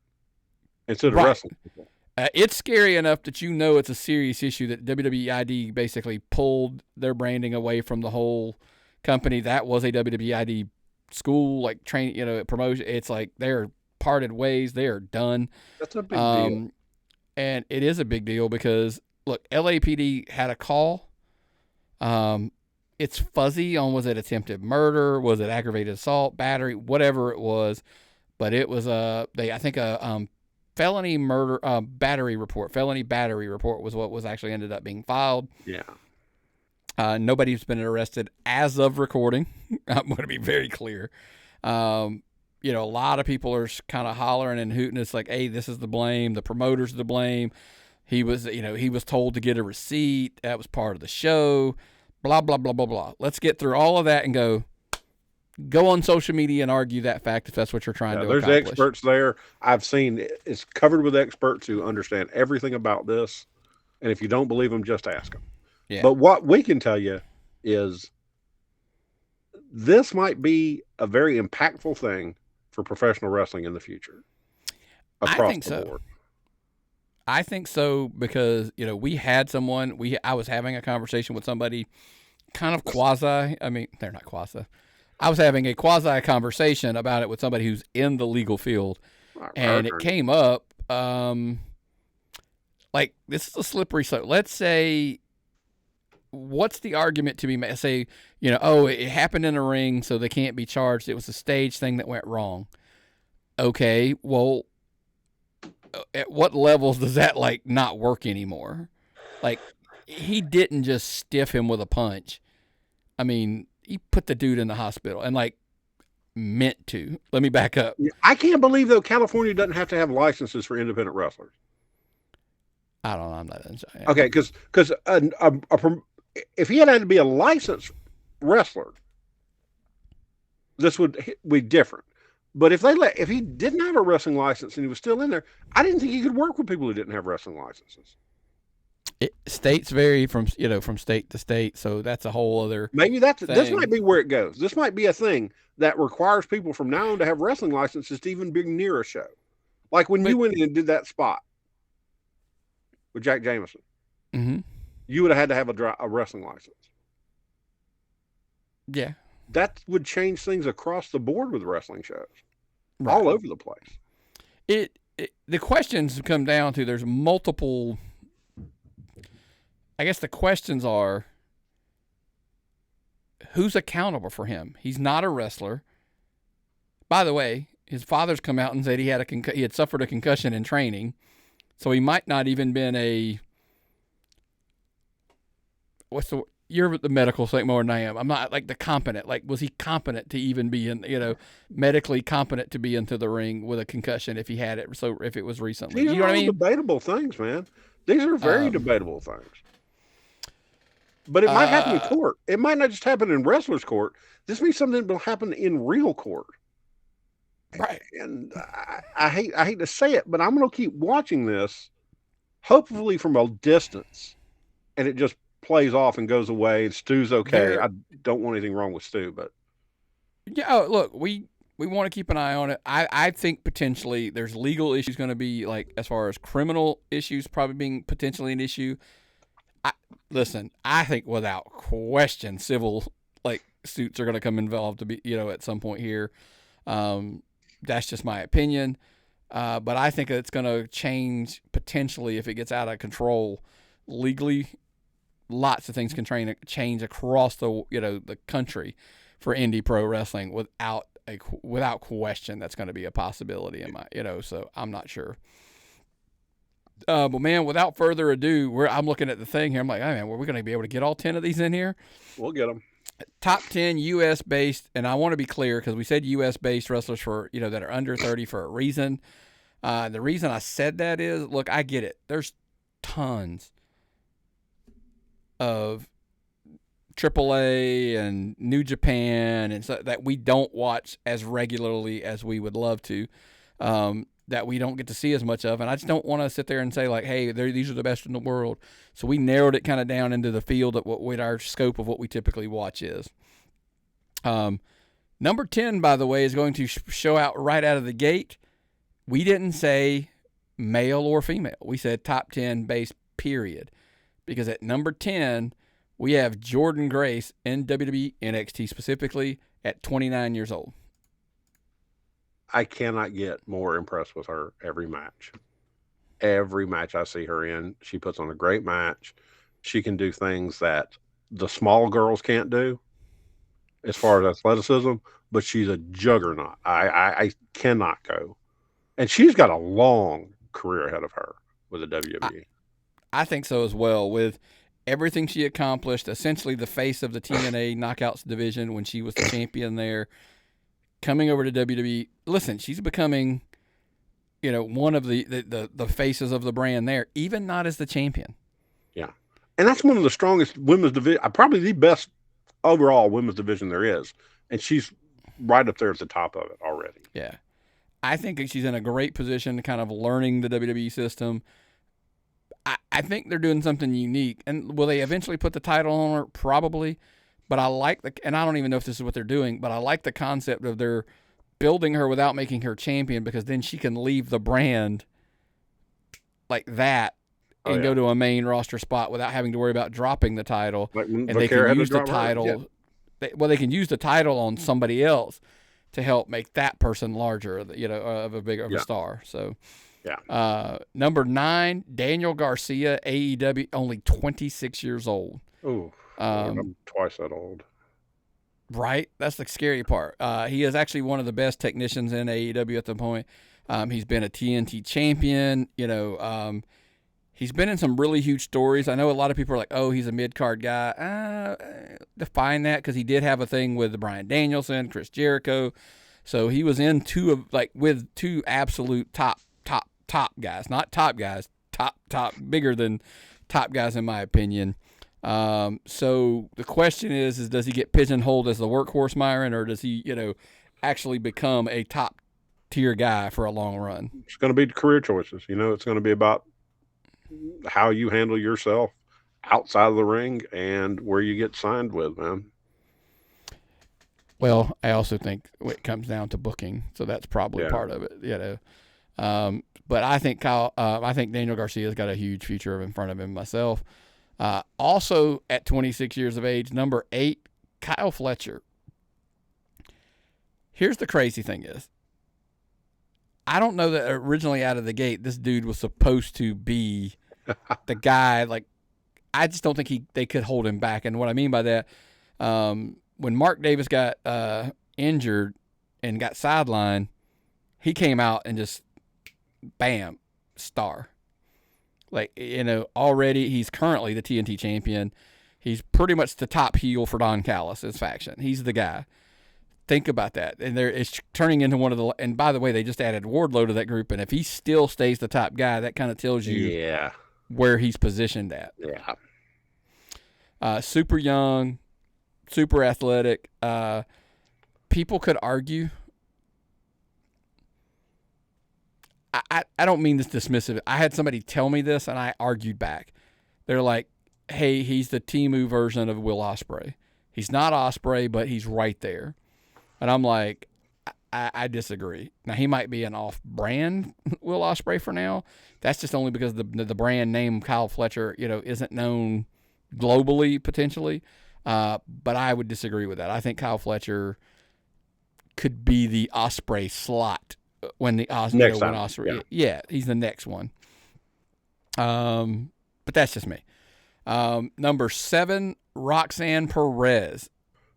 instead of wrestling people? It's scary enough that it's a serious issue that WWEID basically pulled their branding away from the whole company. That was a WWEID school, like training, promotion. It's like they're parted ways. They are done. That's a big deal. And it is a big deal because, look, LAPD had a call. It's fuzzy on was it attempted murder, was it aggravated assault, battery, whatever it was, but it was a felony murder battery report was what was actually ended up being filed. Yeah. Nobody's been arrested as of recording. I'm going to be very clear. A lot of people are kind of hollering and hooting. It's like, hey, this is the blame. The promoter's the blame. He was told to get a receipt. That was part of the show. Blah, blah, blah, blah, blah. Let's get through all of that and go on social media and argue that fact if that's what you're trying to accomplish. There's experts there. I've seen it's covered with experts who understand everything about this. And if you don't believe them, just ask them. Yeah. But what we can tell you is this might be a very impactful thing for professional wrestling in the future. Across the board. I think so because, we had someone, I was having a conversation with somebody kind of they're not quasi. I was having a quasi conversation about it with somebody who's in the legal field. And it came up, like, this is a slippery slope. Let's say, what's the argument to be made? Say, it happened in a ring, so they can't be charged. It was a stage thing that went wrong. Okay, well, at what levels does that like not work anymore? Like he didn't just stiff him with a punch. I mean, he put the dude in the hospital and like meant to. Let me back up. I can't believe though California doesn't have to have licenses for independent wrestlers. I don't know. I'm not inside. Okay, because if he had to be a licensed wrestler, this would be different. But if he didn't have a wrestling license and he was still in there, I didn't think he could work with people who didn't have wrestling licenses. States vary from from state to state, so that's a whole other Maybe this thing. might be where it goes. This might be a thing that requires people from now on to have wrestling licenses to even be near a show. Like when you But went in and did that spot with Jack Jameson, mm-hmm. you would have had to have a wrestling license. Yeah, That would change things across the board with wrestling shows, right. all over the place. The questions come down to there's multiple. I guess the questions are who's accountable for him. He's not a wrestler. By the way, his father's come out and said he had suffered a concussion in training, so he might not even been a. You're the medical thing more than I am. I'm not like the competent. Like, was he competent to even be in, medically competent to be into the ring with a concussion if he had it? So if it was recently, These you know are what I all mean? debatable things, man. These are very debatable things. But it might happen in court. It might not just happen in wrestler's court. This means something will happen in real court. Right. And I hate to say it, but I'm going to keep watching this, hopefully from a distance, and it just plays off and goes away. And Stu's okay. I don't want anything wrong with Stu, but yeah. Look, we want to keep an eye on it. I think potentially there's legal issues going to be like as far as criminal issues probably being potentially an issue. Listen, I think without question civil suits are going to come involved to be at some point here. That's just my opinion. But I think it's going to change potentially if it gets out of control legally. Lots of things can change across the country for indie pro wrestling without question. That's going to be a possibility in my so I'm not sure. But man, without further ado, I'm looking at the thing here. I'm like, oh man, were we going to be able to get all 10 of these in here? We'll get them. Top 10 U.S. based, and I want to be clear because we said U.S. based wrestlers for that are under 30 for a reason. The reason I said that is, look, I get it. There's tons of AAA and New Japan and so that we don't watch as regularly as we would love to. That we don't get to see as much of, and I just don't want to sit there and say like, "Hey, these are the best in the world." So we narrowed it kind of down into the field of what our scope of what we typically watch is. Number 10, by the way, is going to show out right out of the gate. We didn't say male or female. We said top 10 base, period, because at number 10 we have Jordynne Grace in WWE NXT specifically at 29 years old. I cannot get more impressed with her every match. Every match I see her in, she puts on a great match. She can do things that the small girls can't do as far as athleticism, but she's a juggernaut. I cannot go. And she's got a long career ahead of her with the WWE. I think so as well. With everything she accomplished, essentially the face of the TNA Knockouts division when she was the champion there, coming over to WWE, listen, she's becoming, one of the faces of the brand there, even not as the champion. Yeah. And that's one of the strongest women's division, probably the best overall women's division there is. And she's right up there at the top of it already. Yeah. I think she's in a great position to kind of learning the WWE system. I think they're doing something unique. And will they eventually put the title on her? Probably. But I like and I don't even know if this is what they're doing, but I like the concept of they're building her without making her champion because then she can leave the brand like that and go to a main roster spot without having to worry about dropping the title. And they can use the title. They can use the title on somebody else to help make that person larger, of a bigger a star. So, number 9, Daniel Garcia, AEW, only 26 years old. Oh. I'm twice that old. Right? That's the scary part. He is actually one of the best technicians in AEW at the point. He's been a TNT champion. He's been in some really huge stories. I know a lot of people are like, oh, he's a mid-card guy. Define that, because he did have a thing with Bryan Danielson, Chris Jericho. So he was in with two absolute top guys. Not top guys, top, bigger than top guys in my opinion. So the question is does he get pigeonholed as the workhorse, Myron, or does he, actually become a top tier guy for a long run? It's going to be career choices. It's going to be about how you handle yourself outside of the ring and where you get signed with, man. Well, I also think it comes down to booking, so that's probably Yeah. part of it. But I think I think Daniel Garcia's got a huge future in front of him myself. Also, at 26 years of age, number 8, Kyle Fletcher. Here's the crazy thing is, I don't know that originally out of the gate this dude was supposed to be the guy. Like, I just don't think they could hold him back. And what I mean by that, when Mark Davis got injured and got sidelined, he came out and just, bam, star. Like, already he's currently the TNT champion. He's pretty much the top heel for Don Callis' faction. He's the guy. Think about that. And it's turning into one of the – and by the way, they just added Wardlow to that group. And if he still stays the top guy, that kind of tells you where he's positioned at. Yeah. Super young, super athletic. People could argue – I don't mean this dismissive. I had somebody tell me this, and I argued back. They're like, hey, he's the Temu version of Will Ospreay. He's not Ospreay, but he's right there. And I'm like, I disagree. Now, he might be an off-brand Will Ospreay for now. That's just only because the brand name Kyle Fletcher, isn't known globally, potentially. But I would disagree with that. I think Kyle Fletcher could be the Ospreay slot when the Ospreay, he's the next one. But that's just me. Number 7, Roxanne Perez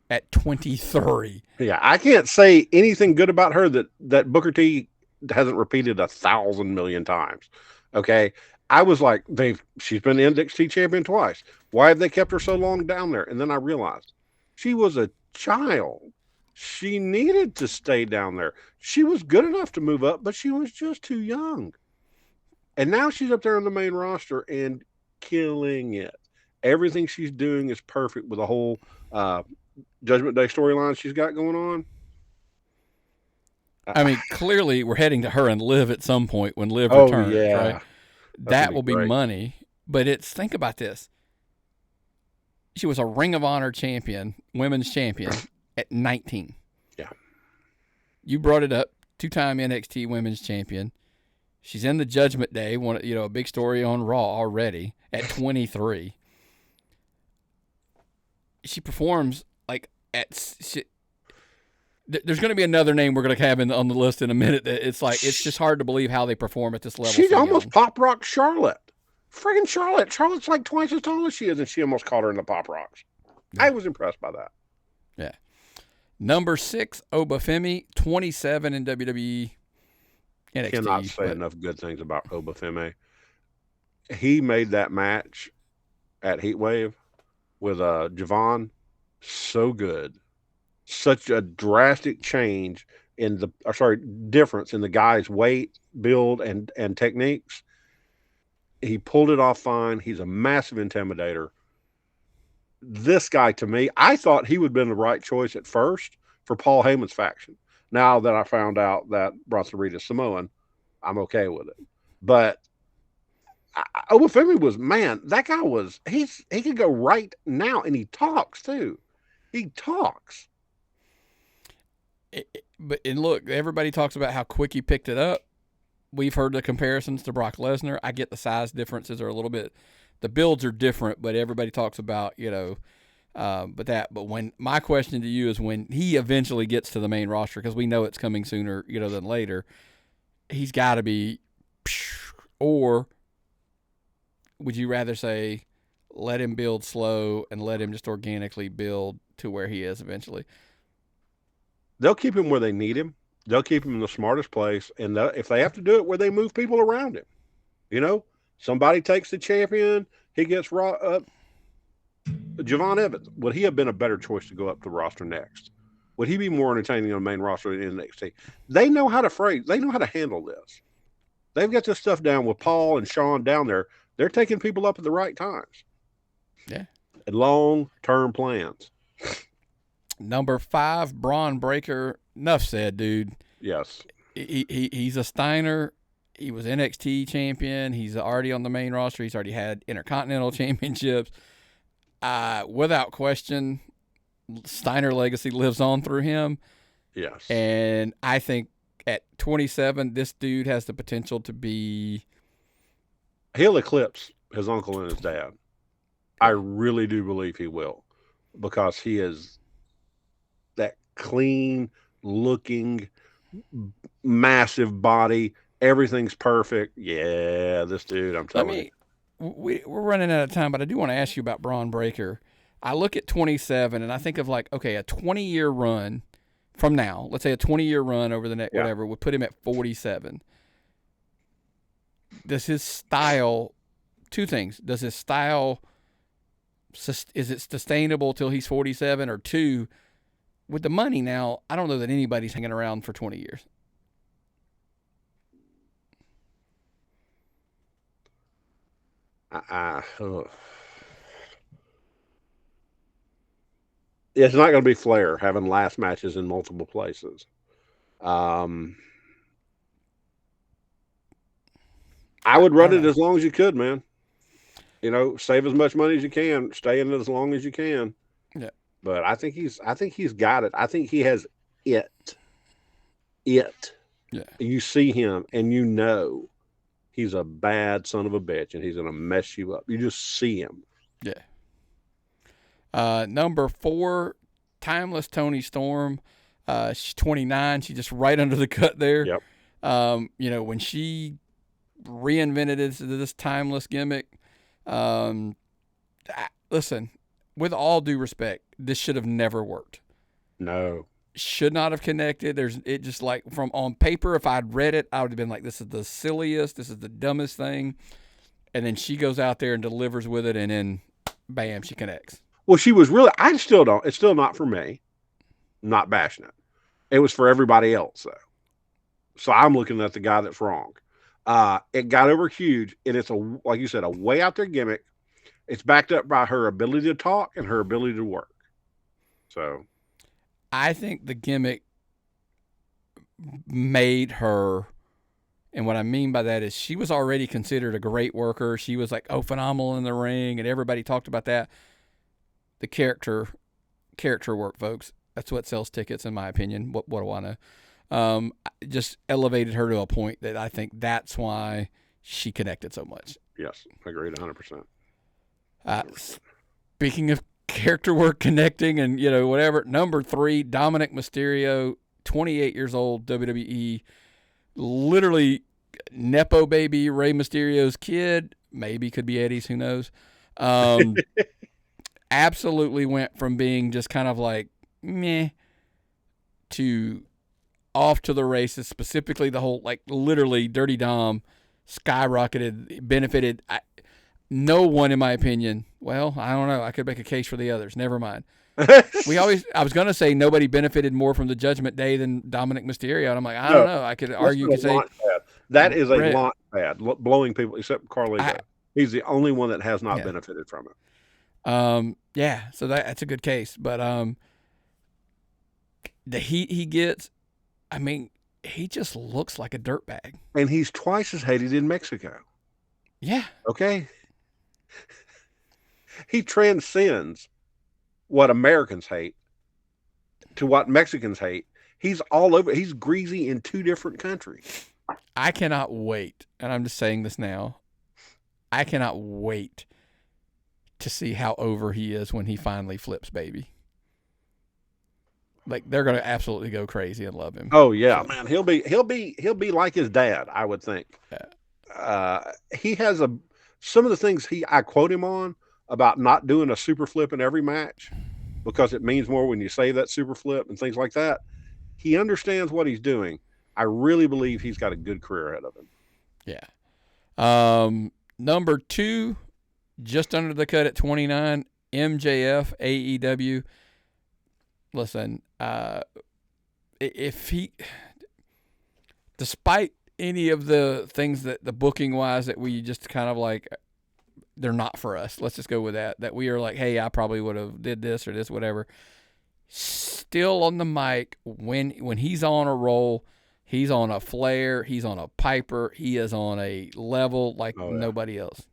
at 23. Yeah, I can't say anything good about her that Booker T hasn't repeated 1,000 million times. Okay, I was like, she's been NXT champion twice. Why have they kept her so long down there? And then I realized she was a child. She needed to stay down there. She was good enough to move up, but she was just too young. And now she's up there on the main roster and killing it. Everything she's doing is perfect with the whole Judgment Day storyline she's got going on. I mean, clearly we're heading to her and Liv at some point when Liv returns, right? That will be money. But think about this. She was a Ring of Honor champion, women's champion, at 19. Yeah. You brought it up, 2-time NXT women's champion. She's in the Judgment Day, a big story on Raw already at 23. She performs there's going to be another name we're going to have on the list in a minute. It's just hard to believe how they perform at this level. She's almost pop rock Charlotte. Friggin' Charlotte. Charlotte's like twice as tall as she is, and she almost caught her in the pop rocks. Yeah. I was impressed by that. Yeah. Number 6, Obafemi, 27 in WWE. NXT, cannot say enough good things about Obafemi. He made that match at Heatwave with Javon so good. Such a drastic change in difference in the guy's weight, build, and techniques. He pulled it off fine. He's a massive intimidator. This guy, to me, I thought he would have been the right choice at first for Paul Heyman's faction. Now that I found out that Bronson Reed is Samoan, I'm okay with it. But Obafemi was, man, that guy was, he could go right now, and he talks too. He talks. And look, everybody talks about how quick he picked it up. We've heard the comparisons to Brock Lesnar. I get the size differences are a little bit, the builds are different, but everybody talks about, but when my question to you is when he eventually gets to the main roster, because we know it's coming sooner, than later, he's got to be, or would you rather say, let him build slow and let him just organically build to where he is eventually? They'll keep him where they need him. They'll keep him in the smartest place. And if they have to do it where they move people around him, somebody takes the champion, he gets up. Javon Evans, would he have been a better choice to go up the roster next? Would he be more entertaining on the main roster in NXT? They know how to they know how to handle this. They've got this stuff down with Paul and Sean down there. They're taking people up at the right times. Yeah. And long-term plans. Number 5, Braun Breaker. Enough said, dude. Yes. He's a Steiner. He was NXT champion. He's already on the main roster. He's already had Intercontinental championships. Without question, Steiner legacy lives on through him. Yes. And I think at 27, this dude has the potential to be... He'll eclipse his uncle and his dad. I really do believe he will, because he is that clean looking, massive body. Everything's perfect. Yeah, this dude, I'm telling you. We're running out of time, but I do want to ask you about Braun Breaker. I look at 27 and I think of like, okay, a 20-year run from now. Let's say a 20-year run over the next whatever would put him at 47. Does his style, two things, does his style, is it sustainable till he's 47? Or two, with the money now, I don't know that anybody's hanging around for 20 years. It's not going to be Flair having last matches in multiple places. I would run it as long as you could, man. You know, save as much money as you can, stay in it as long as you can. Yeah. But I think he's got it. I think he has it. Yeah. You see him and you know he's a bad son of a bitch and he's going to mess you up. You just see him. Yeah. Number 4, Timeless Toni Storm. She's 29. She's just right under the cut there. Yep. You know, when she reinvented this timeless gimmick, listen, with all due respect, this should have never worked. No. Should not have connected. It just like from on paper, if I'd read it, I would have been like, this is the silliest, this is the dumbest thing. And then she goes out there and delivers with it, and then bam, she connects. Well, she was really, it's still not for me. I'm not bashing it. It was for everybody else, though. So I'm looking at the guy that's wrong. It got over huge, and it's like you said, a way out there gimmick. It's backed up by her ability to talk and her ability to work. So I think the gimmick made her, and what I mean by that is she was already considered a great worker. She was like, phenomenal in the ring, and everybody talked about that. The character work, folks. That's what sells tickets, in my opinion. What do I know? Just elevated her to a point that I think that's why she connected so much. Yes, I agree 100%. Speaking of character work, connecting, and whatever. Number 3, Dominic Mysterio, 28 years old, WWE, literally nepo baby, Rey Mysterio's kid. Maybe could be Eddie's. Who knows? Absolutely went from being just kind of like meh to off to the races. Specifically, the whole literally Dirty Dom skyrocketed, benefited. No one, in my opinion. Well, I don't know. I could make a case for the others. Never mind. I was going to say nobody benefited more from the Judgment Day than Dominic Mysterio. And I'm like, I don't know. I could argue, could say that is a launch pad, blowing people, except Carlito. He's the only one that has not benefited from it. Yeah, so that's a good case. But the heat he gets, I mean, he just looks like a dirtbag. And he's twice as hated in Mexico. Yeah. Okay. He transcends what Americans hate to what Mexicans hate. He's all over. He's greasy in 2 different countries. I cannot wait, and I'm just saying this now, I cannot wait to see how over he is when he finally flips baby. They're going to absolutely go crazy and love him. Oh yeah, so, man, he'll be like his dad, I would think. Yeah. He has some of the things I quote him on about not doing a super flip in every match because it means more when you say that super flip and things like that. He understands what he's doing. I really believe he's got a good career ahead of him. Yeah. Number 2, just under the cut at 29, MJF, AEW. Listen, if he, despite any of the things that the booking wise that we just kind of like, they're not for us. Let's just go with that we are like, hey, I probably would have did this or this, whatever. Still on the mic when he's on a roll, He's on a Flair. He's on a Piper. He is on a level like nobody else.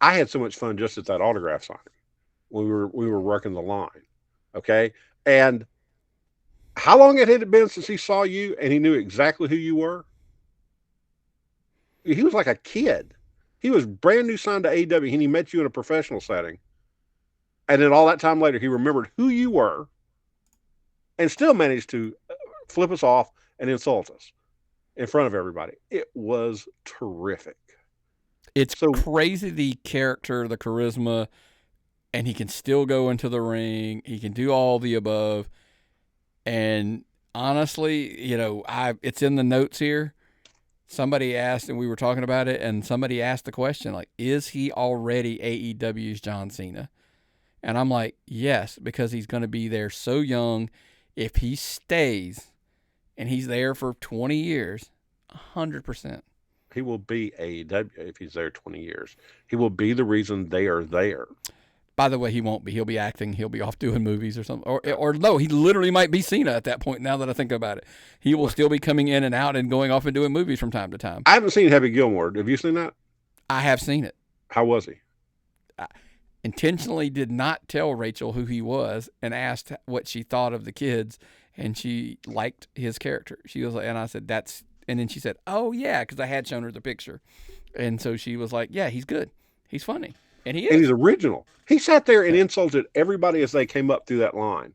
I had so much fun just at that autograph signing when we were working the line. Okay, and how long had it been since he saw you and he knew exactly who you were? He was like a kid. He was brand new signed to AEW, and he met you in a professional setting. And then all that time later, he remembered who you were and still managed to flip us off and insult us in front of everybody. It was terrific. It's so crazy, the character, the charisma, and he can still go into the ring. He can do all the above. And honestly, it's in the notes here. Somebody asked, and we were talking about it, and somebody asked the question, like, is he already AEW's John Cena? And I'm like, yes, because he's going to be there so young. If he stays and he's there for 20 years, 100%. He will be AEW if he's there 20 years. He will be the reason they are there. By the way, he won't be. He'll be acting. He'll be off doing movies or something. Or no, he literally might be Cena at that point, now that I think about it. He will still be coming in and out and going off and doing movies from time to time. I haven't seen Happy Gilmore. Have you seen that? I have seen it. How was he? I intentionally did not tell Rachel who he was and asked what she thought of the kids, and she liked his character. She was like, and I said, that's, and then she said, oh, yeah, because I had shown her the picture. And so she was like, yeah, he's good. He's funny. And he is. And he's original. He sat there and insulted everybody as they came up through that line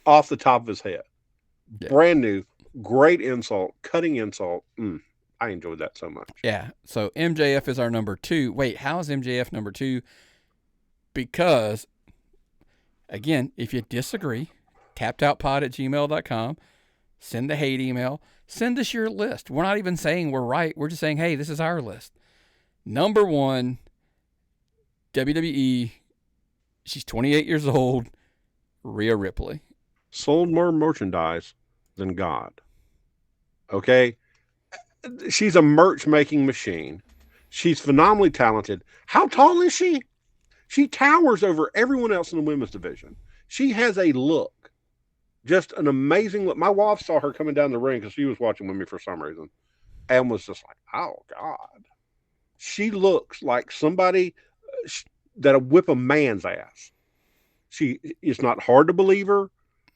off the top of his head. Yeah. Brand new, great insult, cutting insult. I enjoyed that so much. Yeah. So MJF is our number 2. Wait, how is MJF number 2? Because, again, if you disagree, tappedoutpod@gmail.com, send the hate email, send us your list. We're not even saying we're right. We're just saying, hey, this is our list. Number 1, WWE, she's 28 years old, Rhea Ripley. Sold more merchandise than God. Okay? She's a merch-making machine. She's phenomenally talented. How tall is she? She towers over everyone else in the women's division. She has a look. Just an amazing look. My wife saw her coming down the ring because she was watching with me for some reason and was just like, oh, God. She looks like somebody that'll whip a man's ass. It's not hard to believe her.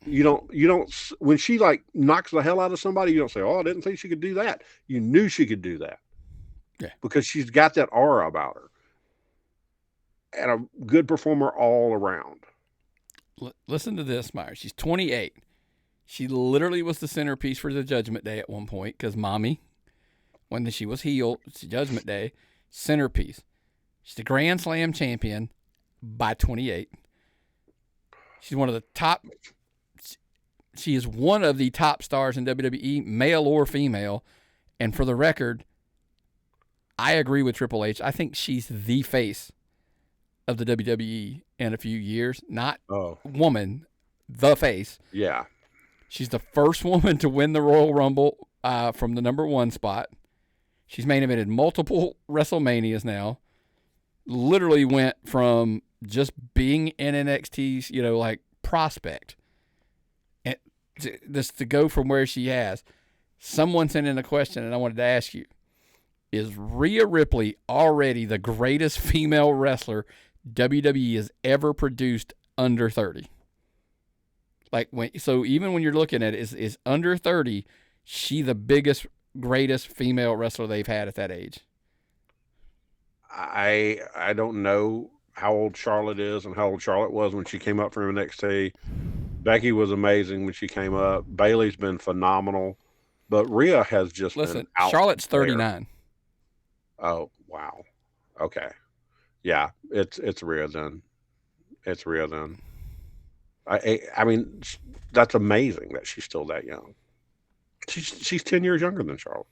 You don't, when she like knocks the hell out of somebody, you don't say, oh, I didn't think she could do that. You knew she could do that. Yeah. Because she's got that aura about her. And a good performer all around. Listen to this, Myron. She's 28. She literally was the centerpiece for the Judgment Day at one point because Mommy, when she was healed, it's Judgment Day, centerpiece. She's the Grand Slam champion by 28. She's one of the top. She is one of the top stars in WWE, male or female. And for the record, I agree with Triple H. I think she's the face of the WWE in a few years. Not woman, the face. Yeah. She's the first woman to win the Royal Rumble from the number 1 spot. She's main evented multiple WrestleManias now. Literally went from just being in NXT's, like prospect, and just to go from where she has. Someone sent in a question, and I wanted to ask you: is Rhea Ripley already the greatest female wrestler WWE has ever produced under 30? Even when you're looking at it, is under 30, she the biggest, greatest female wrestler they've had at that age? I don't know how old Charlotte is and how old Charlotte was when she came up from NXT. Becky was amazing when she came up. Bayley's been phenomenal, but Rhea has just been out. Charlotte's 39. Oh wow, okay, yeah, it's Rhea then. It's Rhea then. I mean, that's amazing that she's still that young. She's 10 years younger than Charlotte.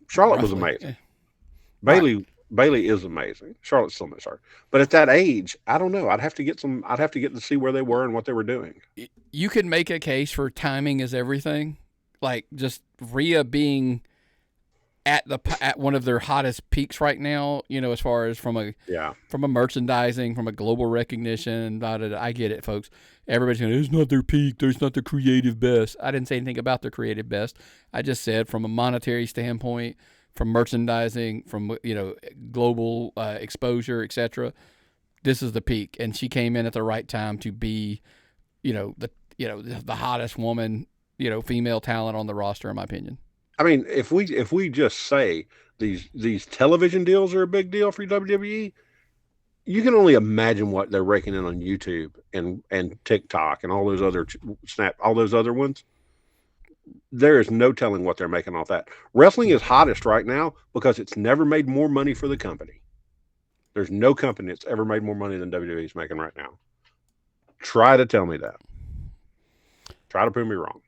Charlotte was amazing. Yeah. Bayley is amazing. Charlotte's still miss her, but at that age, I don't know. I'd have to get to see where they were and what they were doing. You could make a case for timing is everything. Like just Rhea being at one of their hottest peaks right now, as far as from a merchandising, from a global recognition. I get it, folks. Everybody's going, it's not their peak. There's not their creative best. I didn't say anything about their creative best. I just said from a monetary standpoint, from merchandising, from global exposure, etc. This is the peak, and she came in at the right time to be, the hottest woman, female talent on the roster, in my opinion. I mean, if we just say these television deals are a big deal for WWE, you can only imagine what they're raking in on YouTube and TikTok and all those other all those other ones. There is no telling what they're making off that. Wrestling is hottest right now because it's never made more money for the company. There's no company that's ever made more money than WWE is making right now. Try to tell me that. Try to prove me wrong.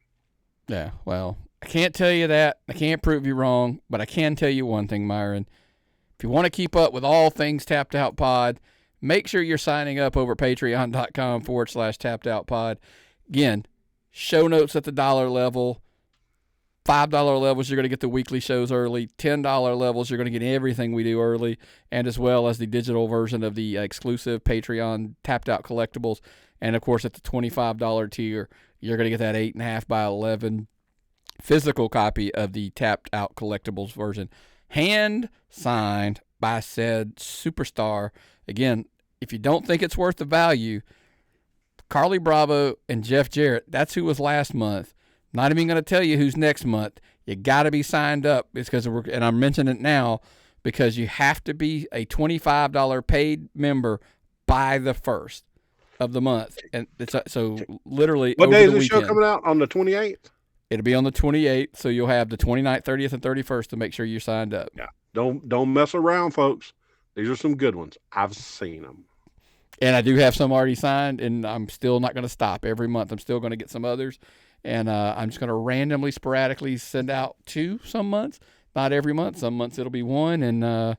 Yeah, well, I can't tell you that. I can't prove you wrong, but I can tell you one thing, Myron. If you want to keep up with all things Tapped Out Pod, make sure you're signing up over patreon.com/tapped-out-pod. Again, show notes at the $1 level. $5 levels, you're going to get the weekly shows early. $10 levels, you're going to get everything we do early, and as well as the digital version of the exclusive Patreon Tapped Out collectibles. And, of course, at the $25 tier, you're going to get that 8.5 by 11 physical copy of the Tapped Out collectibles version, hand signed by said superstar. Again, if you don't think it's worth the value, Carly Bravo and Jeff Jarrett, that's who was last month. Not even going to tell you who's next month. You got to be signed up. It's because and I'm mentioning it now because you have to be a $25 paid member by the 1st of the month. And it's so literally. What day is the show coming out? On the 28th? It'll be on the 28th, so you'll have the 29th, 30th, and 31st to make sure you're signed up. Yeah, don't mess around, folks. These are some good ones. I've seen them. And I do have some already signed, and I'm still not going to stop. Every month I'm still going to get some others. And I'm just going to randomly, sporadically send out 2 some months. Not every month. Some months it'll be 1. And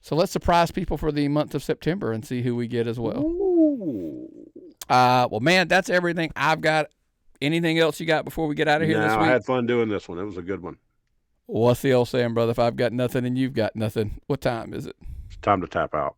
so let's surprise people for the month of September and see who we get as well. Well, man, that's everything I've got. Anything else you got before we get out of here this week? I had fun doing this one. It was a good one. What's the old saying, brother? If I've got nothing and you've got nothing, what time is it? It's time to tap out.